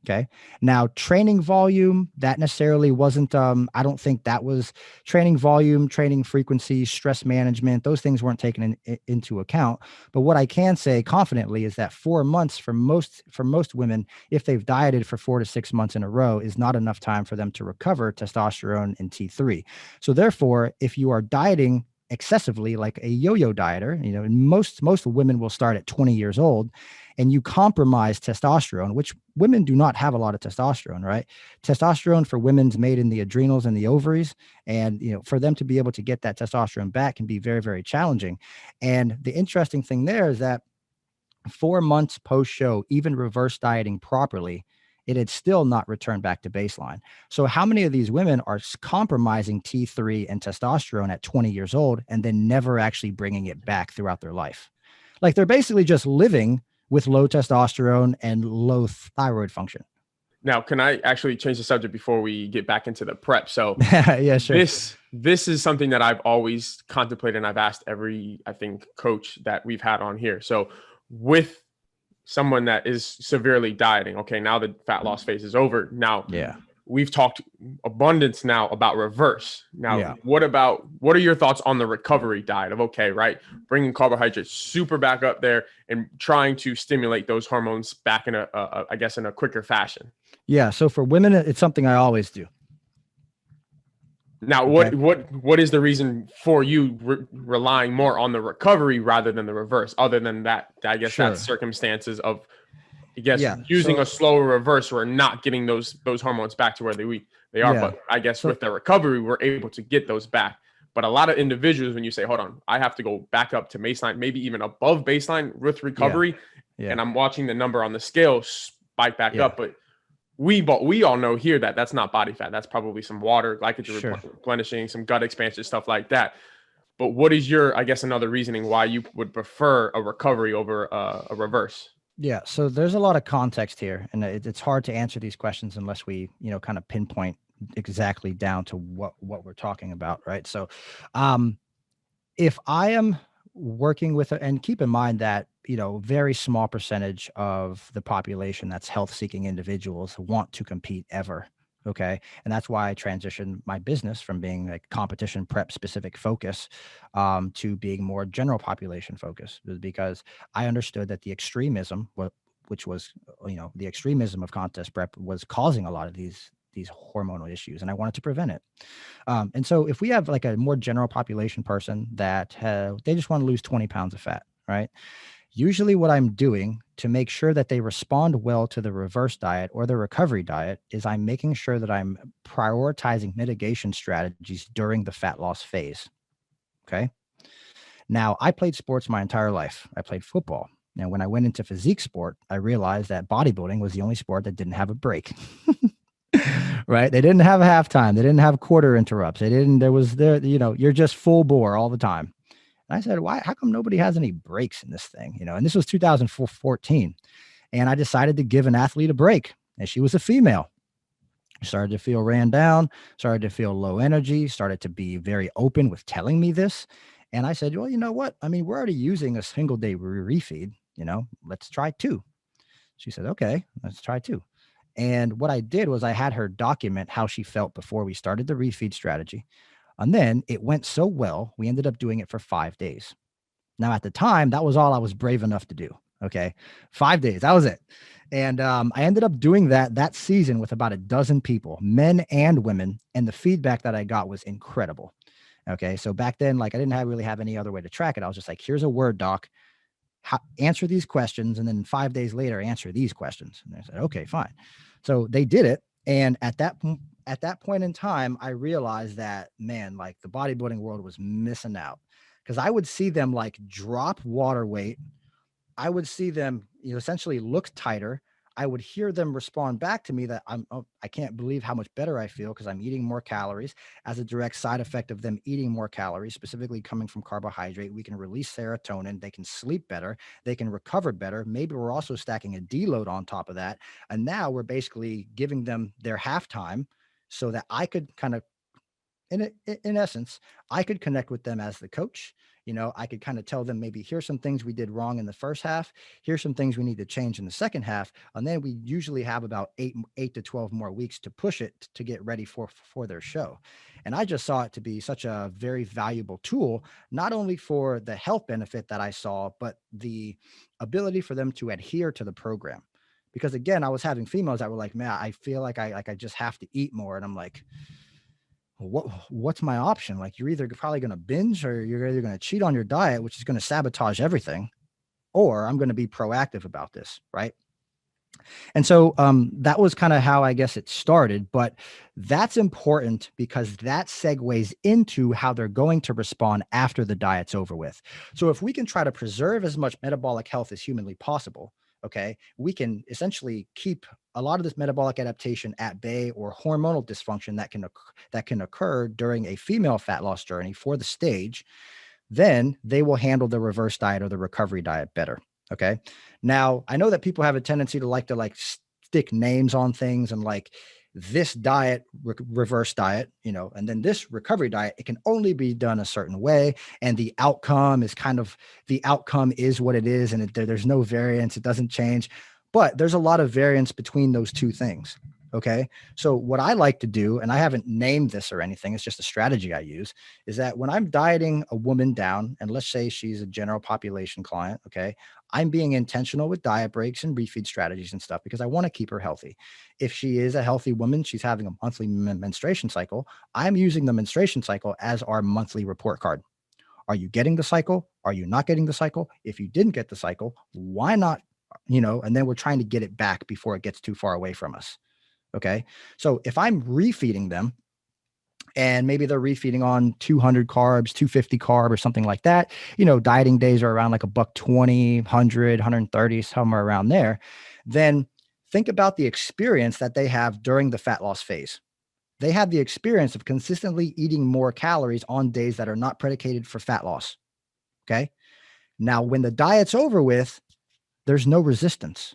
Okay. Now, training volume, that necessarily wasn't, I don't think that was training volume, training frequency, stress management. Those things weren't taken into account. But what I can say confidently is that 4 months for most women, if they've dieted for 4 to 6 months in a row, is not enough time for them to recover testosterone and T3. So therefore, if you are dieting excessively like a yo-yo dieter, most women will start at 20 years old, and you compromise testosterone, which women do not have a lot of testosterone, right? Testosterone for women's made in the adrenals and the ovaries. And, for them to be able to get that testosterone back can be very, very challenging. And the interesting thing there is that 4 months post show, even reverse dieting properly, it had still not returned back to baseline. So how many of these women are compromising T3 and testosterone at 20 years old and then never actually bringing it back throughout their life? Like they're basically just living with low testosterone and low thyroid function. Now, can I actually change the subject before we get back into the prep? So yeah, sure. This is something that I've always contemplated, and I've asked every, I think, coach that we've had on here. So with someone that is severely dieting, okay, now the fat loss phase is over. Now, we've talked abundance now about reverse. Now, what are your thoughts on the recovery diet of, okay, right, bringing carbohydrates super back up there and trying to stimulate those hormones back in I guess in a quicker fashion? Yeah. So for women, it's something I always do. Now, what is the reason for you relying more on the recovery rather than the reverse? Other than that, I guess that's circumstances of, I guess, using a slower reverse, we're not getting those hormones back to where they are. Yeah. But I guess with the recovery, we're able to get those back. But a lot of individuals, when you say, hold on, I have to go back up to baseline, maybe even above baseline with recovery, and I'm watching the number on the scale spike back up, but we all know here that that's not body fat. That's probably some water, glycogen replenishing, some gut expansion, stuff like that. But what is your, I guess, another reasoning why you would prefer a recovery over a reverse? Yeah. So there's a lot of context here, and it's hard to answer these questions unless we, kind of pinpoint exactly down to what we're talking about. Right. So, if I am working with, and keep in mind that, very small percentage of the population that's health seeking individuals want to compete ever. Okay. And that's why I transitioned my business from being like competition prep specific focus to being more general population focus, because I understood that the extremism, which was, the extremism of contest prep was causing a lot of these hormonal issues, and I wanted to prevent it. And so if we have like a more general population person that they just want to lose 20 pounds of fat, right? Usually what I'm doing to make sure that they respond well to the reverse diet or the recovery diet is I'm making sure that I'm prioritizing mitigation strategies during the fat loss phase. Okay. Now, I played sports my entire life. I played football. Now, when I went into physique sport, I realized that bodybuilding was the only sport that didn't have a break. Right? They didn't have a halftime. They didn't have quarter interrupts. You're just full bore all the time. And I said, why? How come nobody has any breaks in this thing? And this was 2014. And I decided to give an athlete a break. And she was a female. Started to feel ran down, started to feel low energy, started to be very open with telling me this. And I said, well, you know what? I mean, we're already using a single day refeed, let's try 2. She said, okay, let's try 2. And what I did was I had her document how she felt before we started the refeed strategy. And then it went so well, we ended up doing it for 5 days. Now, at the time, that was all I was brave enough to do. Okay. 5 days. That was it. And I ended up doing that season with about a dozen people, men and women. And the feedback that I got was incredible. Okay. So back then, I didn't really have any other way to track it. I was just like, here's a Word doc. Answer these questions. And then 5 days later, answer these questions. And I said, okay, fine. So they did it. And at that point in time, I realized that, man, the bodybuilding world was missing out, because I would see them drop water weight. I would see them, essentially look tighter. I would hear them respond back to me that I can't believe how much better I feel because I'm eating more calories. As a direct side effect of them eating more calories, specifically coming from carbohydrate, we can release serotonin. They can sleep better. They can recover better. Maybe we're also stacking a deload on top of that. And now we're basically giving them their halftime so that I could kind of, in essence, I could connect with them as the coach. I could kind of tell them, maybe here's some things we did wrong in the first half. Here's some things we need to change in the second half. And then we usually have about 8 to 12 more weeks to push it to get ready for their show. And I just saw it to be such a very valuable tool, not only for the health benefit that I saw, but the ability for them to adhere to the program. Because again, I was having females that were like, man, I feel like I just have to eat more. And I'm like, what's my option? Like, you're either probably going to binge, or you're either going to cheat on your diet, which is going to sabotage everything, or I'm going to be proactive about this. Right. And so that was kind of how I guess it started. But that's important because that segues into how they're going to respond after the diet's over with. So if we can try to preserve as much metabolic health as humanly possible, okay, we can essentially keep a lot of this metabolic adaptation at bay, or hormonal dysfunction that can occur during a female fat loss journey for the stage. Then they will handle the reverse diet or the recovery diet better. Okay. Now, I know that people have a tendency to like stick names on things, and like this diet, reverse diet, and then this recovery diet, it can only be done a certain way. And the outcome is what it is. And there's no variance. It doesn't change, but there's a lot of variance between those two things. Okay. So what I like to do, and I haven't named this or anything, it's just a strategy I use, is that when I'm dieting a woman down, and let's say she's a general population client, okay, I'm being intentional with diet breaks and refeed strategies and stuff because I want to keep her healthy. If she is a healthy woman, she's having a monthly menstruation cycle, I'm using the menstruation cycle as our monthly report card. Are you getting the cycle? Are you not getting the cycle? If you didn't get the cycle, why not? And then we're trying to get it back before it gets too far away from us. Okay. So if I'm refeeding them, and maybe they're refeeding on 200 carbs, 250 carb or something like that, dieting days are around like $120, 100, 130, somewhere around there. Then think about the experience that they have during the fat loss phase. They have the experience of consistently eating more calories on days that are not predicated for fat loss. Okay. Now, when the diet's over with, there's no resistance.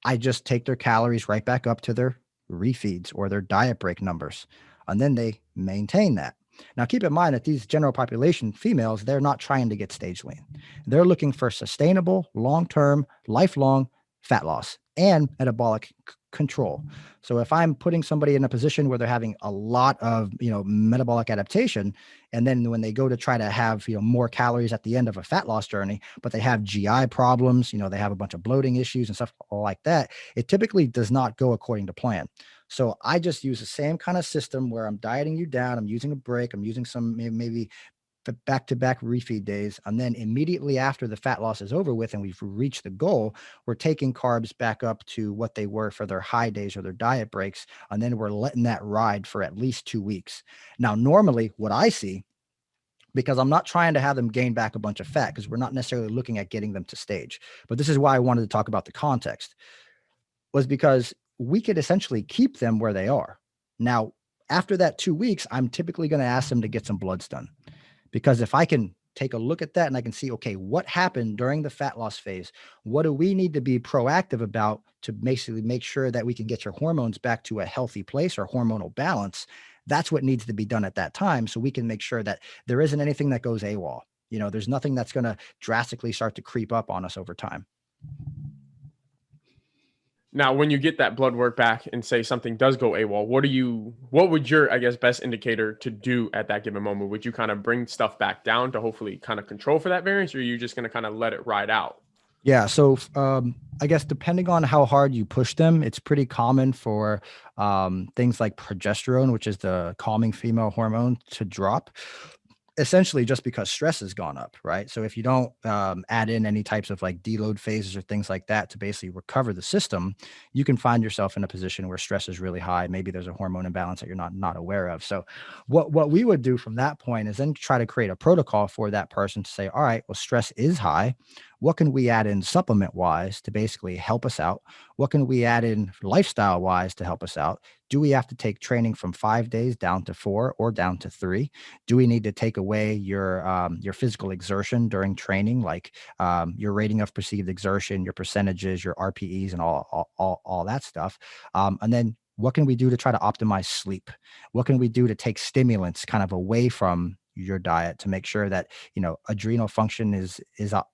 I just take their calories right back up to their refeeds or their diet break numbers, and then they maintain that. Now, keep in mind that these general population females, they're not trying to get stage lean. They're looking for sustainable, long-term, lifelong fat loss and metabolic control. So if I'm putting somebody in a position where they're having a lot of, metabolic adaptation, and then when they go to try to have, more calories at the end of a fat loss journey, but they have GI problems, they have a bunch of bloating issues and stuff like that, it typically does not go according to plan. So I just use the same kind of system where I'm dieting you down. I'm using a break. I'm using some maybe the back-to-back refeed days. And then immediately after the fat loss is over with and we've reached the goal, we're taking carbs back up to what they were for their high days or their diet breaks. And then we're letting that ride for at least 2 weeks. Now, normally what I see, because I'm not trying to have them gain back a bunch of fat, because we're not necessarily looking at getting them to stage, but this is why I wanted to talk about the context, was because we could essentially keep them where they are. Now, after that 2 weeks, I'm typically going to ask them to get some bloods done. Because if I can take a look at that and I can see, okay, what happened during the fat loss phase? What do we need to be proactive about to basically make sure that we can get your hormones back to a healthy place or hormonal balance? That's what needs to be done at that time, so we can make sure that there isn't anything that goes AWOL. There's nothing that's going to drastically start to creep up on us over time. Now, when you get that blood work back and say something does go AWOL, what would your, I guess, best indicator to do at that given moment? Would you kind of bring stuff back down to hopefully kind of control for that variance, or are you just going to kind of let it ride out? Yeah. So I guess depending on how hard you push them, it's pretty common for things like progesterone, which is the calming female hormone, to drop. Essentially just because stress has gone up, right? So if you don't add in any types of like deload phases or things like that to basically recover the system, you can find yourself in a position where stress is really high. Maybe there's a hormone imbalance that you're not aware of. So what we would do from that point is then try to create a protocol for that person to say, all right, well, stress is high. What can we add in supplement wise to basically help us out? What can we add in lifestyle wise to help us out? Do we have to take training from 5 days down to 4 or down to 3? Do we need to take away your physical exertion during training, like your rating of perceived exertion, your percentages, your RPEs, and all that stuff? And then what can we do to try to optimize sleep? What can we do to take stimulants kind of away from your diet to make sure that adrenal function is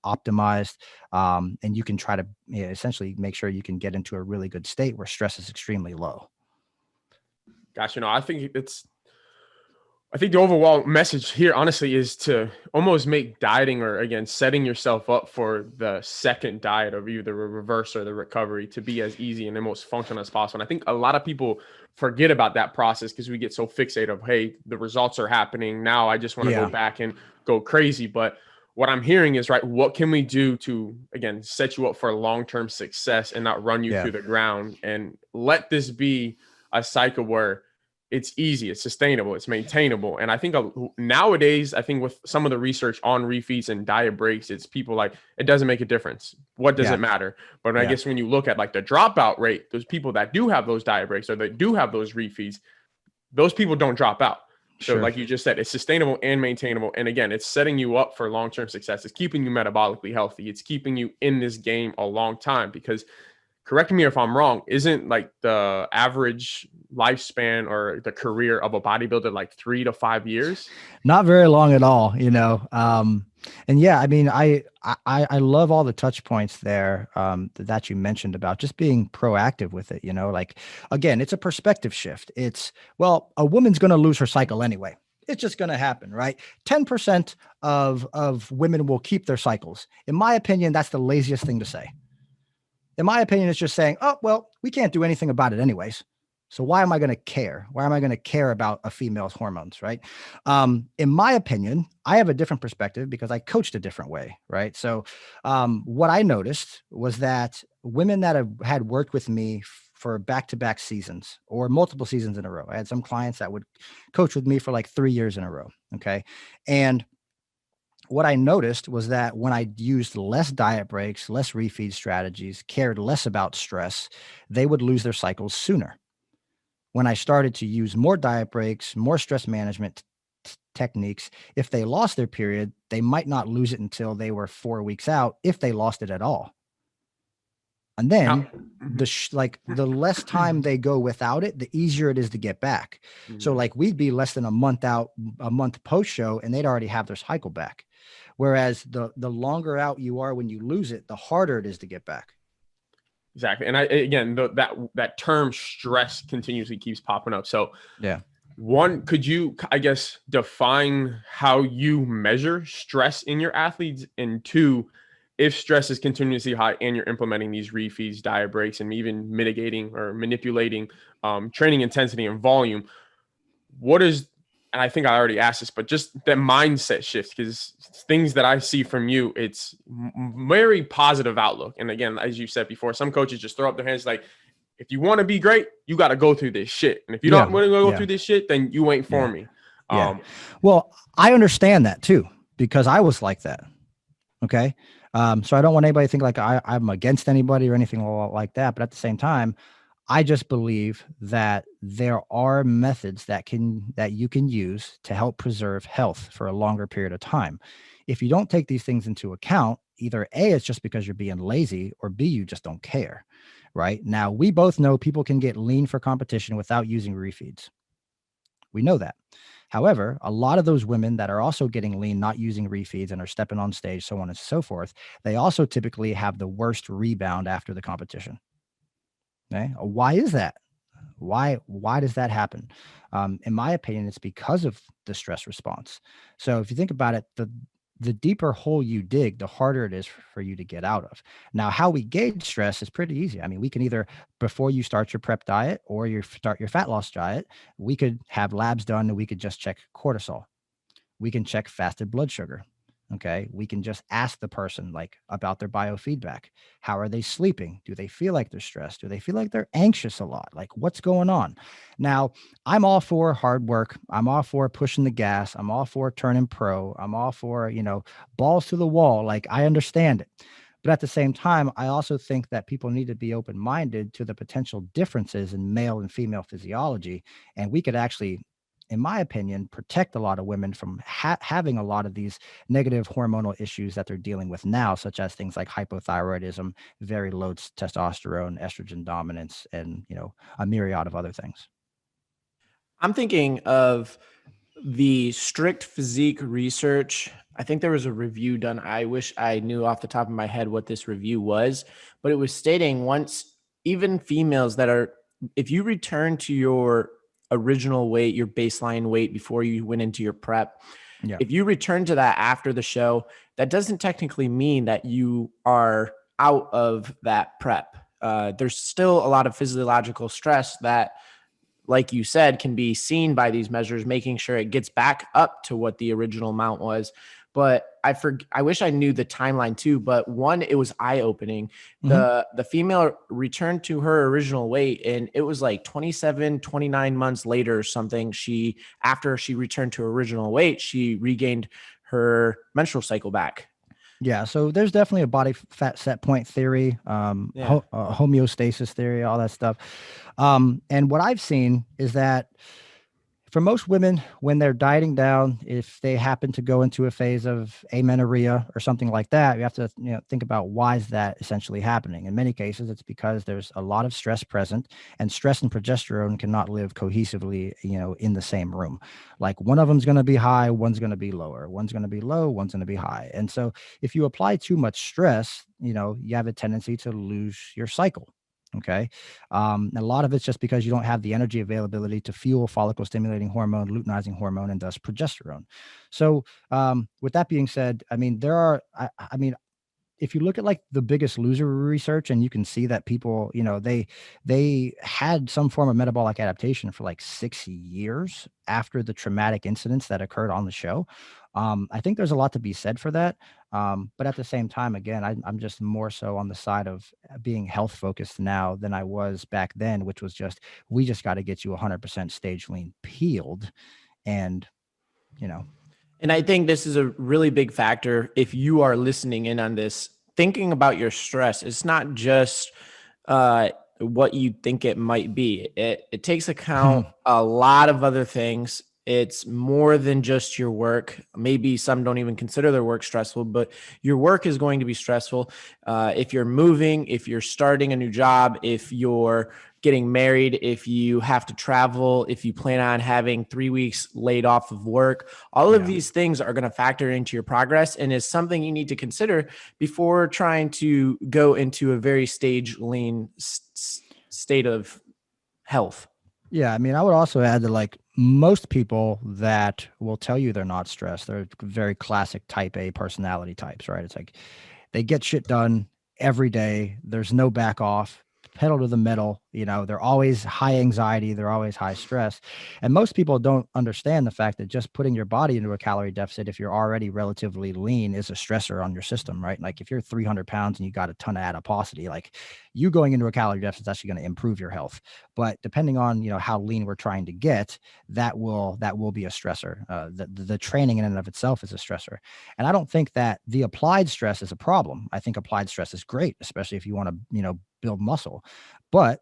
optimized, and you can try to essentially make sure you can get into a really good state where stress is extremely low. Gosh, I think it's I think the overall message here, honestly, is to almost make dieting, or again, setting yourself up for the second diet of either the reverse or the recovery, to be as easy and the most functional as possible. And I think a lot of people forget about that process because we get so fixated of, hey, the results are happening now, I just want to go back and go crazy. But what I'm hearing is, right, what can we do to, again, set you up for long-term success and not run you through the ground, and let this be a cycle where it's easy, it's sustainable, it's maintainable. And I think nowadays, I think with some of the research on refeeds and diet breaks, it's people like, it doesn't make a difference. What does it matter? But I guess when you look at like the dropout rate, those people that do have those diet breaks or that do have those refeeds, those people don't drop out. So like you just said, it's sustainable and maintainable. And again, it's setting you up for long-term success. It's keeping you metabolically healthy. It's keeping you in this game a long time, because, correct me if I'm wrong, isn't like the average lifespan or the career of a bodybuilder like 3 to 5 years? Not very long at all, you know. And yeah, I mean, I love all the touch points there that you mentioned about just being proactive with it. You know, like, again, it's a perspective shift. It's, well, a woman's going to lose her cycle anyway. It's just going to happen, right? 10% of women will keep their cycles. In my opinion, that's the laziest thing to say. In my opinion, it's just saying, oh, well, we can't do anything about it anyways. So why am I going to care? Why am I going to care about a female's hormones, right? In my opinion, I have a different perspective because I coached a different way, right? So what I noticed was that women that had worked with me for back-to-back seasons or multiple seasons in a row, I had some clients that would coach with me for like 3 years in a row, okay? And what I noticed was that when I used less diet breaks, less refeed strategies, cared less about stress, they would lose their cycles sooner. When I started to use more diet breaks, more stress management techniques, if they lost their period, they might not lose it until they were 4 weeks out, if they lost it at all. And then the less time they go without it, the easier it is to get back. So like we'd be less than a month out, a month post show, and they'd already have their cycle back. Whereas the longer out you are when you lose it, the harder it is to get back. Exactly. And again, that term stress continuously keeps popping up. So one, could you, I guess, define how you measure stress in your athletes? And two, if stress is continuously high and you're implementing these refeeds, diet breaks, and even mitigating or manipulating training intensity and volume, what is, and I think I already asked this, but just that mindset shift, because things that I see from you, it's very positive outlook. And again, as you said before, some coaches just throw up their hands like, if you want to be great, you got to go through this shit. And if you don't want to go through this shit, then you ain't for me. Well, I understand that too, because I was like that. Okay. So I don't want anybody to think like I'm against anybody or anything like that. But at the same time, I just believe that there are methods that you can use to help preserve health for a longer period of time. If you don't take these things into account, either A, it's just because you're being lazy, or B, you just don't care. Right now, we both know people can get lean for competition without using refeeds. We know that. However, a lot of those women that are also getting lean, not using refeeds, and are stepping on stage, so on and so forth, they also typically have the worst rebound after the competition. Okay. Why is that? Why does that happen? In my opinion, it's because of the stress response. So if you think about it, the deeper hole you dig, the harder it is for you to get out of. Now, how we gauge stress is pretty easy. I mean, we can either, before you start your prep diet or you start your fat loss diet, we could have labs done and we could just check cortisol. We can check fasted blood sugar. Okay. We can just ask the person like about their biofeedback. How are they sleeping? Do they feel like they're stressed? Do they feel like they're anxious a lot? Like, what's going on? Now, I'm all for hard work. I'm all for pushing the gas. I'm all for turning pro. I'm all for, balls to the wall. Like, I understand it. But at the same time, I also think that people need to be open-minded to the potential differences in male and female physiology. And we could actually, in my opinion, protect a lot of women from having a lot of these negative hormonal issues that they're dealing with now, such as things like hypothyroidism, very low testosterone, estrogen dominance, and, a myriad of other things. I'm thinking of the Strict Physique research. I think there was a review done. I wish I knew off the top of my head what this review was, but it was stating once even females that are, if you return to your original weight, your baseline weight before you went into your prep. Yeah. If you return to that after the show, that doesn't technically mean that you are out of that prep. There's still a lot of physiological stress that, like you said, can be seen by these measures, making sure it gets back up to what the original amount was. But I wish I knew the timeline too, but one, it was eye-opening. The female returned to her original weight, and it was like 27, 29 months later or something. After she returned to her original weight, she regained her menstrual cycle back. Yeah, so there's definitely a body fat set point theory, homeostasis theory, all that stuff. And what I've seen is that for most women, when they're dieting down, if they happen to go into a phase of amenorrhea or something like that, you have to think about why is that essentially happening. In many cases, it's because there's a lot of stress present, and stress and progesterone cannot live cohesively, in the same room. Like one of them's going to be high, one's going to be lower, one's going to be low, one's going to be high. And so if you apply too much stress, you have a tendency to lose your cycle. Okay. And a lot of it's just because you don't have the energy availability to fuel follicle stimulating hormone, luteinizing hormone, and thus progesterone. So with that being said, I mean, if you look at like the Biggest Loser research, and you can see that people, they had some form of metabolic adaptation for like 6 years after the traumatic incidents that occurred on the show. I think there's a lot to be said for that. But at the same time, again, I'm just more so on the side of being health focused now than I was back then, which was we just got to get you 100% stage lean peeled. And, And I think this is a really big factor. If you are listening in on this, thinking about your stress, it's not just what you think it might be. It takes account a lot of other things. It's more than just your work. Maybe some don't even consider their work stressful, but your work is going to be stressful. If you're moving, if you're starting a new job, if you're getting married, if you have to travel, if you plan on having 3 weeks laid off of work, all of these things are going to factor into your progress and is something you need to consider before trying to go into a very stage lean state of health. Yeah, I mean, I would also add that like most people that will tell you they're not stressed, they're very classic type A personality types, right? It's like they get shit done every day. There's no back off, pedal to the metal. They're always high anxiety. They're always high stress. And most people don't understand the fact that just putting your body into a calorie deficit, if you're already relatively lean, is a stressor on your system, right? Like if you're 300 pounds and you got a ton of adiposity, like you going into a calorie deficit is actually going to improve your health. But depending on, how lean we're trying to get, that will be a stressor. The training in and of itself is a stressor. And I don't think that the applied stress is a problem. I think applied stress is great, especially if you want to, build muscle. But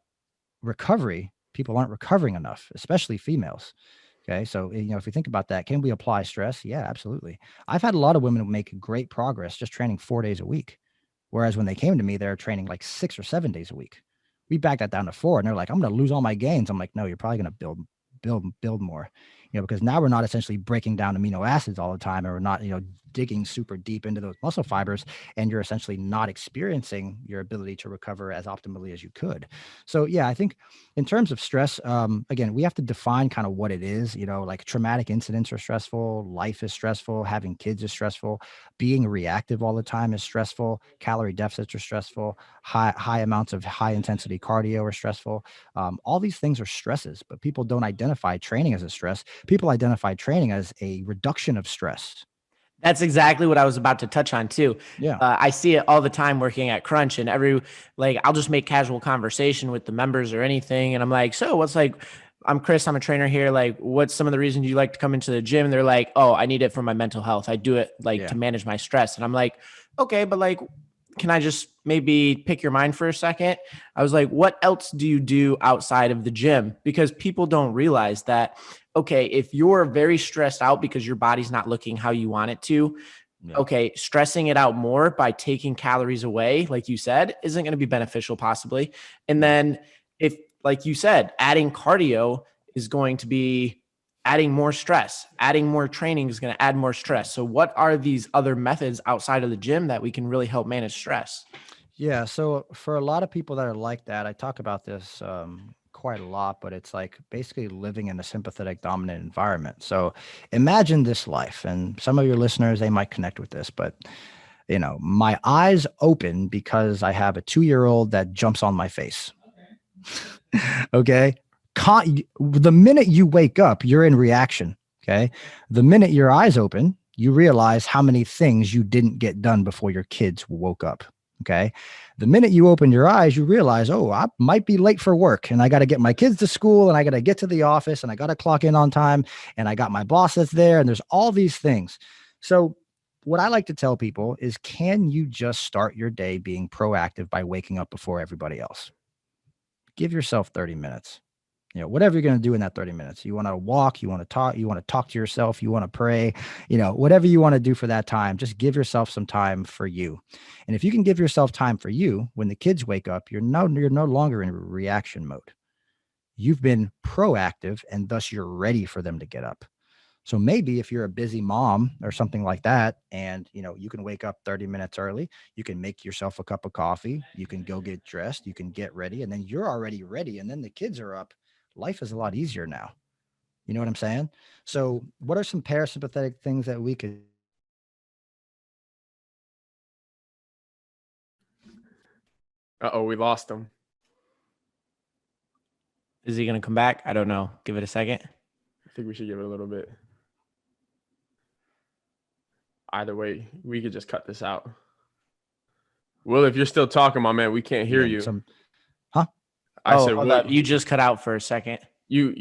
recovery, people aren't recovering enough, especially females. Okay. So, if you think about that, can we apply stress? Yeah, absolutely. I've had a lot of women make great progress just training 4 days a week. Whereas when they came to me, they're training like 6 or 7 days a week. We backed that down to 4 and they're like, I'm going to lose all my gains. I'm like, no, you're probably going to build more, because now we're not essentially breaking down amino acids all the time, and we're not, digging super deep into those muscle fibers, and you're essentially not experiencing your ability to recover as optimally as you could. So yeah, I think in terms of stress, again, we have to define kind of what it is. Like traumatic incidents are stressful, life is stressful, having kids is stressful, being reactive all the time is stressful, calorie deficits are stressful, high amounts of high intensity cardio are stressful. All these things are stresses, but people don't identify training as a stress. People identify training as a reduction of stress. That's exactly what I was about to touch on too. Yeah. I see it all the time working at Crunch, and I'll just make casual conversation with the members or anything. And I'm like, so what's I'm Chris, I'm a trainer here. Like, what's some of the reasons you like to come into the gym? And they're like, oh, I need it for my mental health. I do it to manage my stress. And I'm like, okay, but can I just maybe pick your mind for a second? I was like, what else do you do outside of the gym? Because people don't realize that, okay, if you're very stressed out because your body's not looking how you want it to, okay, stressing it out more by taking calories away, like you said, isn't going to be beneficial possibly. And then if, like you said, adding cardio is going to be adding more stress, adding more training is going to add more stress. So what are these other methods outside of the gym that we can really help manage stress? Yeah. So for a lot of people that are like that, I talk about this quite a lot, but it's like basically living in a sympathetic dominant environment. So imagine this life, and some of your listeners, they might connect with this, but my eyes open because I have a 2-year-old that jumps on my face. Okay. The minute you wake up, you're in reaction. Okay. The minute your eyes open, you realize how many things you didn't get done before your kids woke up. Okay. The minute you open your eyes, you realize, oh, I might be late for work and I got to get my kids to school and I got to get to the office and I got to clock in on time and I got my boss that's there and there's all these things. So what I like to tell people is, can you just start your day being proactive by waking up before everybody else? Give yourself 30 minutes. Whatever you're going to do in that 30 minutes. You want to walk, you want to talk to yourself, you want to pray, whatever you want to do for that time, just give yourself some time for you. And if you can give yourself time for you, when the kids wake up, you're no longer in reaction mode. You've been proactive and thus you're ready for them to get up. So maybe if you're a busy mom or something like that, and you can wake up 30 minutes early, you can make yourself a cup of coffee, you can go get dressed, you can get ready, and then you're already ready. And then the kids are up. Life is a lot easier now. You know what I'm saying? So what are some parasympathetic things that we could? Uh-oh, we lost him. Is he going to come back? I don't know. Give it a second. I think we should give it a little bit. Either way, we could just cut this out. Will, if you're still talking, my man, we can't hear you. Huh? I said, Will, you just cut out for a second. You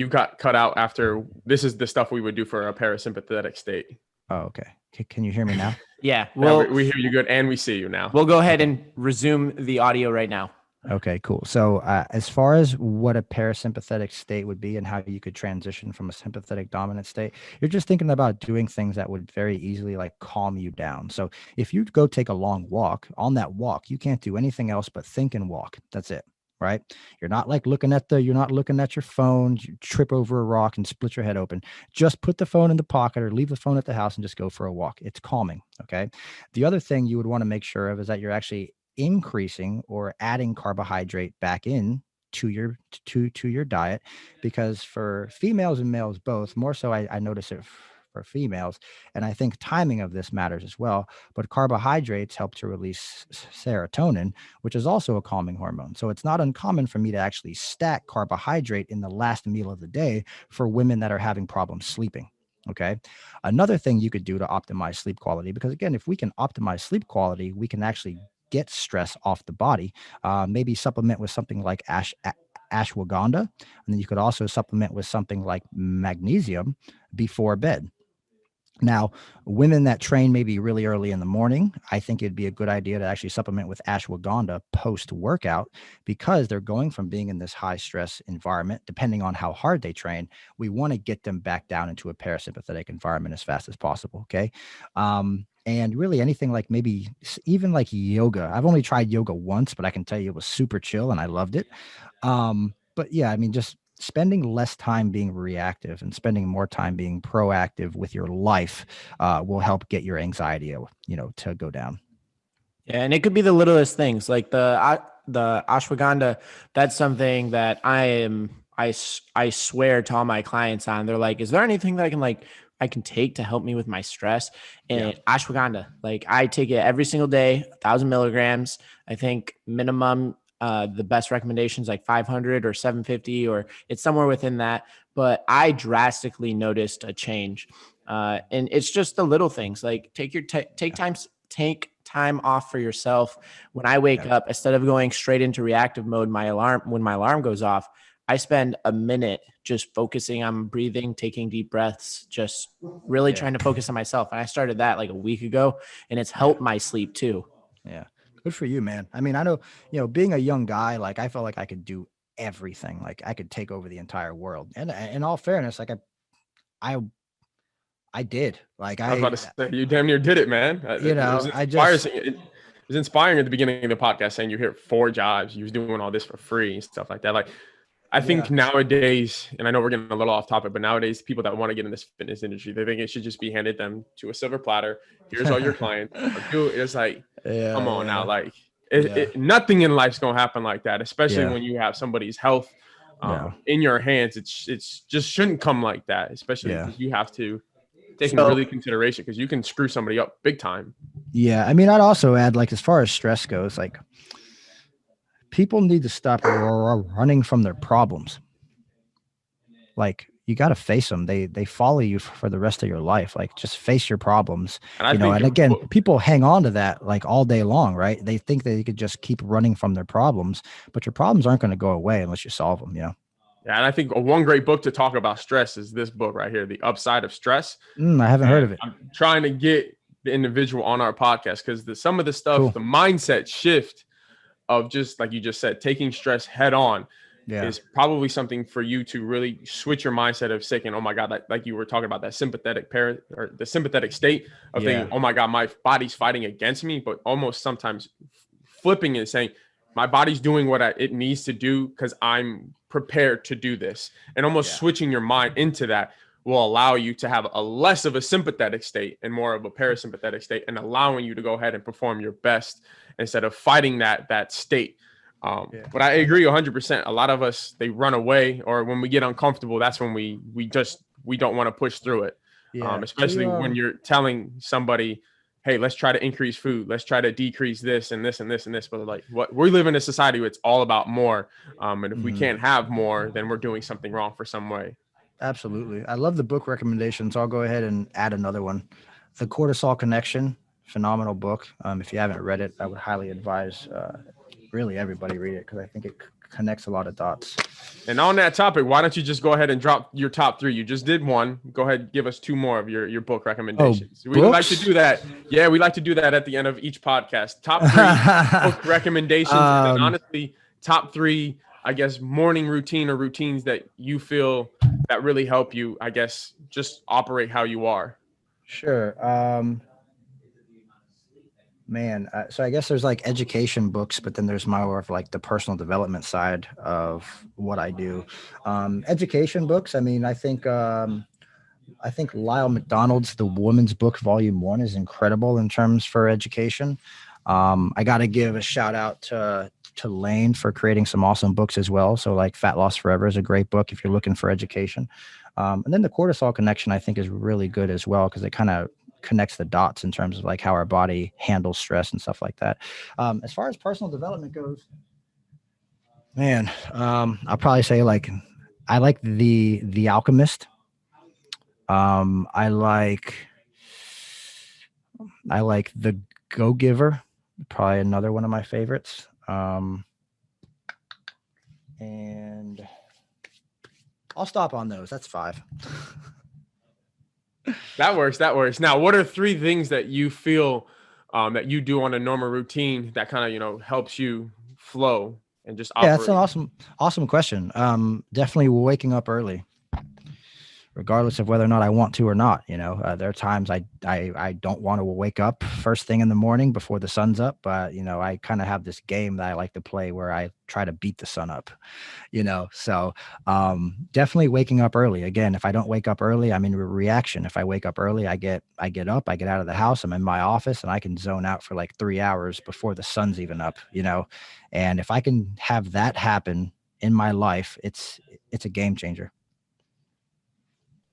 got cut out after. This is the stuff we would do for a parasympathetic state. Oh, okay. Can you hear me now? Yeah. Well, we hear you good and we see you now. We'll go ahead and resume the audio right now. Okay, cool. So as far as what a parasympathetic state would be and how you could transition from a sympathetic dominant state, you're just thinking about doing things that would very easily like calm you down. So if you go take a long walk, on that walk, you can't do anything else but think and walk. That's it. Right? You're not like looking at your phone, you trip over a rock and split your head open. Just put the phone in the pocket or leave the phone at the house and just go for a walk. It's calming. Okay. The other thing you would want to make sure of is that you're actually increasing or adding carbohydrate back in to your diet, because for females and males both, more so I notice it for females, and I think timing of this matters as well, but carbohydrates help to release serotonin, which is also a calming hormone. So it's not uncommon for me to actually stack carbohydrate in the last meal of the day for women that are having problems sleeping. Okay. Another thing you could do to optimize sleep quality, because again, if we can optimize sleep quality, we can actually get stress off the body. Maybe supplement with something like ashwagandha. And then you could also supplement with something like magnesium before bed. Now, women that train maybe really early in the morning, I think it'd be a good idea to actually supplement with ashwagandha post-workout, because they're going from being in this high stress environment, depending on how hard they train. We want to get them back down into a parasympathetic environment as fast as possible. Okay. And really anything like maybe even like yoga. I've only tried yoga once, but I can tell you it was super chill and I loved it. But yeah, I mean, just spending less time being reactive and spending more time being proactive with your life will help get your anxiety, to go down. Yeah, and it could be the littlest things like the ashwagandha. That's something that I swear to all my clients on. They're like, is there anything that I can take to help me with my stress? And ashwagandha, like I take it every single day, 1,000 milligrams. I think minimum, the best recommendations like 500 or 750, or it's somewhere within that. But I drastically noticed a change. And it's just the little things, like take time off for yourself. When I wake up, instead of going straight into reactive mode, when my alarm goes off, I spend a minute just focusing on breathing, taking deep breaths, just really trying to focus on myself. And I started that like a week ago, and it's helped my sleep too. Yeah. Good for you, man. I mean, I know, being a young guy, like I felt like I could do everything. Like I could take over the entire world. And in all fairness, like I did. Like I was about to say, you damn near did it, man. It was inspiring at the beginning of the podcast saying you hit 4 jobs, you was doing all this for free and stuff like that. Like, I think nowadays, and I know we're getting a little off topic, but nowadays people that want to get in this fitness industry, they think it should just be handed them to a silver platter. Here's all your clients. It's like, come on now. Like, Nothing in life's going to happen like that, especially when you have somebody's health in your hands. It's just shouldn't come like that, especially because you have to take in really consideration, because you can screw somebody up big time. Yeah. I mean, I'd also add, like, as far as stress goes, like, people need to stop running from their problems. Like, you got to face them. They follow you for the rest of your life. Like, just face your problems. And and again, people hang on to that like all day long, right? They think that you could just keep running from their problems, but your problems aren't going to go away unless you solve them, Yeah, and I think one great book to talk about stress is this book right here, The Upside of Stress. I haven't heard of it. I'm trying to get the individual on our podcast because some of the stuff, the mindset shift of, just like you just said, taking stress head on is probably something for you to really switch your mindset of saying, oh my God, like you were talking about, that sympathetic or the sympathetic state of thinking, oh my God, my body's fighting against me, but almost sometimes flipping it and saying, my body's doing what it needs to do because I'm prepared to do this. And almost switching your mind into that will allow you to have a less of a sympathetic state and more of a parasympathetic state, and allowing you to go ahead and perform your best instead of fighting that state. But I agree 100%. A lot of us, they run away, or when we get uncomfortable, that's when we don't want to push through it. Especially when you're telling somebody, hey, let's try to increase food. Let's try to decrease this and this and this and this. But like, we live in a society where it's all about more. And if we can't have more, then we're doing something wrong for some way. Absolutely. I love the book recommendations. I'll go ahead and add another one. The Cortisol Connection, phenomenal book. If you haven't read it, I would highly advise really everybody read it, because I think it connects a lot of dots. And on that topic, why don't you just go ahead and drop your top 3? You just did one. Go ahead and give us 2 more of your book recommendations. We like to do that. Yeah, we like to do that at the end of each podcast. Top 3 book recommendations. And then honestly, top 3, I guess, morning routine or routines that you feel that really help you, I guess, just operate how you are. Sure. So I guess there's like education books, but then there's more of like the personal development side of what I do. Education books, I mean, I think Lyle McDonald's The Woman's Book Volume 1 is incredible in terms for education. I got to give a shout out to Lane for creating some awesome books as well. So like Fat Loss Forever is a great book if you're looking for education. And then the Cortisol Connection, I think, is really good as well, because it kind of connects the dots in terms of like how our body handles stress and stuff like that. As far as personal development goes, man, I'll probably say like I like the Alchemist. I like The Go Giver, probably another one of my favorites. And I'll stop on those. That's 5. That works. Now, what are 3 things that you feel that you do on a normal routine that kind of, helps you flow and just operate? Yeah, that's an awesome question. Definitely waking up early, regardless of whether or not I want to or not. There are times I don't want to wake up first thing in the morning before the sun's up, but I kind of have this game that I like to play where I try to beat the sun up, so definitely waking up early. Again, if I don't wake up early, I'm in reaction. If I wake up early, I get up, I get out of the house, I'm in my office, and I can zone out for like 3 hours before the sun's even up, and if I can have that happen in my life, it's a game changer.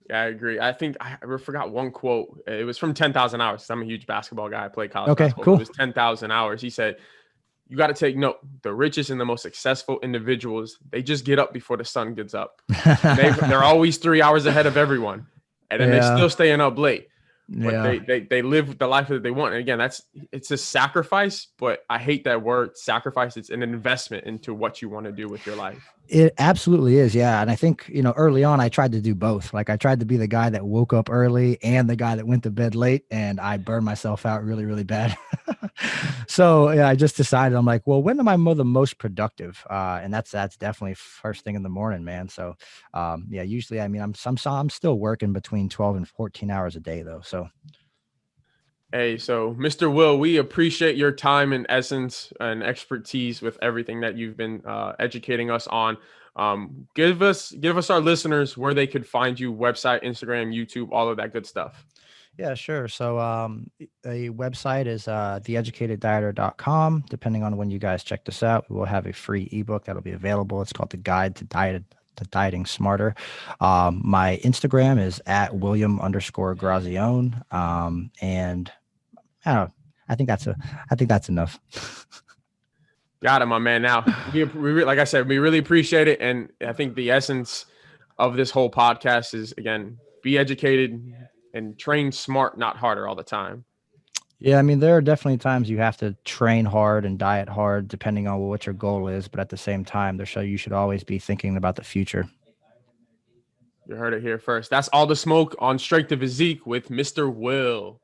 Yeah, I agree. I think I forgot one quote. It was from 10,000 Hours. I'm a huge basketball guy. I played college basketball. Cool. It was 10,000 Hours. He said, you got to take note. The richest and the most successful individuals, they just get up before the sun gets up. They're always 3 hours ahead of everyone. And then they're still staying up late. But they live the life that they want. And again, it's a sacrifice, but I hate that word sacrifice. It's an investment into what you want to do with your life. It absolutely is. Yeah. And I think, early on, I tried to do both. Like I tried to be the guy that woke up early and the guy that went to bed late, and I burned myself out really, really bad. So yeah, I just decided, I'm like, well, when am I the most productive? And that's definitely first thing in the morning, man. So yeah, usually, I mean, I'm still working between 12 and 14 hours a day though. So. Hey, so Mr. Will, we appreciate your time and essence and expertise with everything that you've been educating us on. Give us our listeners where they could find you: website, Instagram, YouTube, all of that good stuff. Yeah, sure. So a website is theeducateddieter.com. Depending on when you guys check this out, we will have a free ebook that'll be available. It's called The Guide to Dieting Smarter. My Instagram is at William_Grazione. And I don't know, I think that's enough. Got it, my man. Now, like I said, we really appreciate it. And I think the essence of this whole podcast is, again, be educated and train smart, not harder all the time. Yeah, I mean, there are definitely times you have to train hard and diet hard, depending on what your goal is. But at the same time, you should always be thinking about the future. You heard it here first. That's all the smoke on Strength Physique with Mr. Will.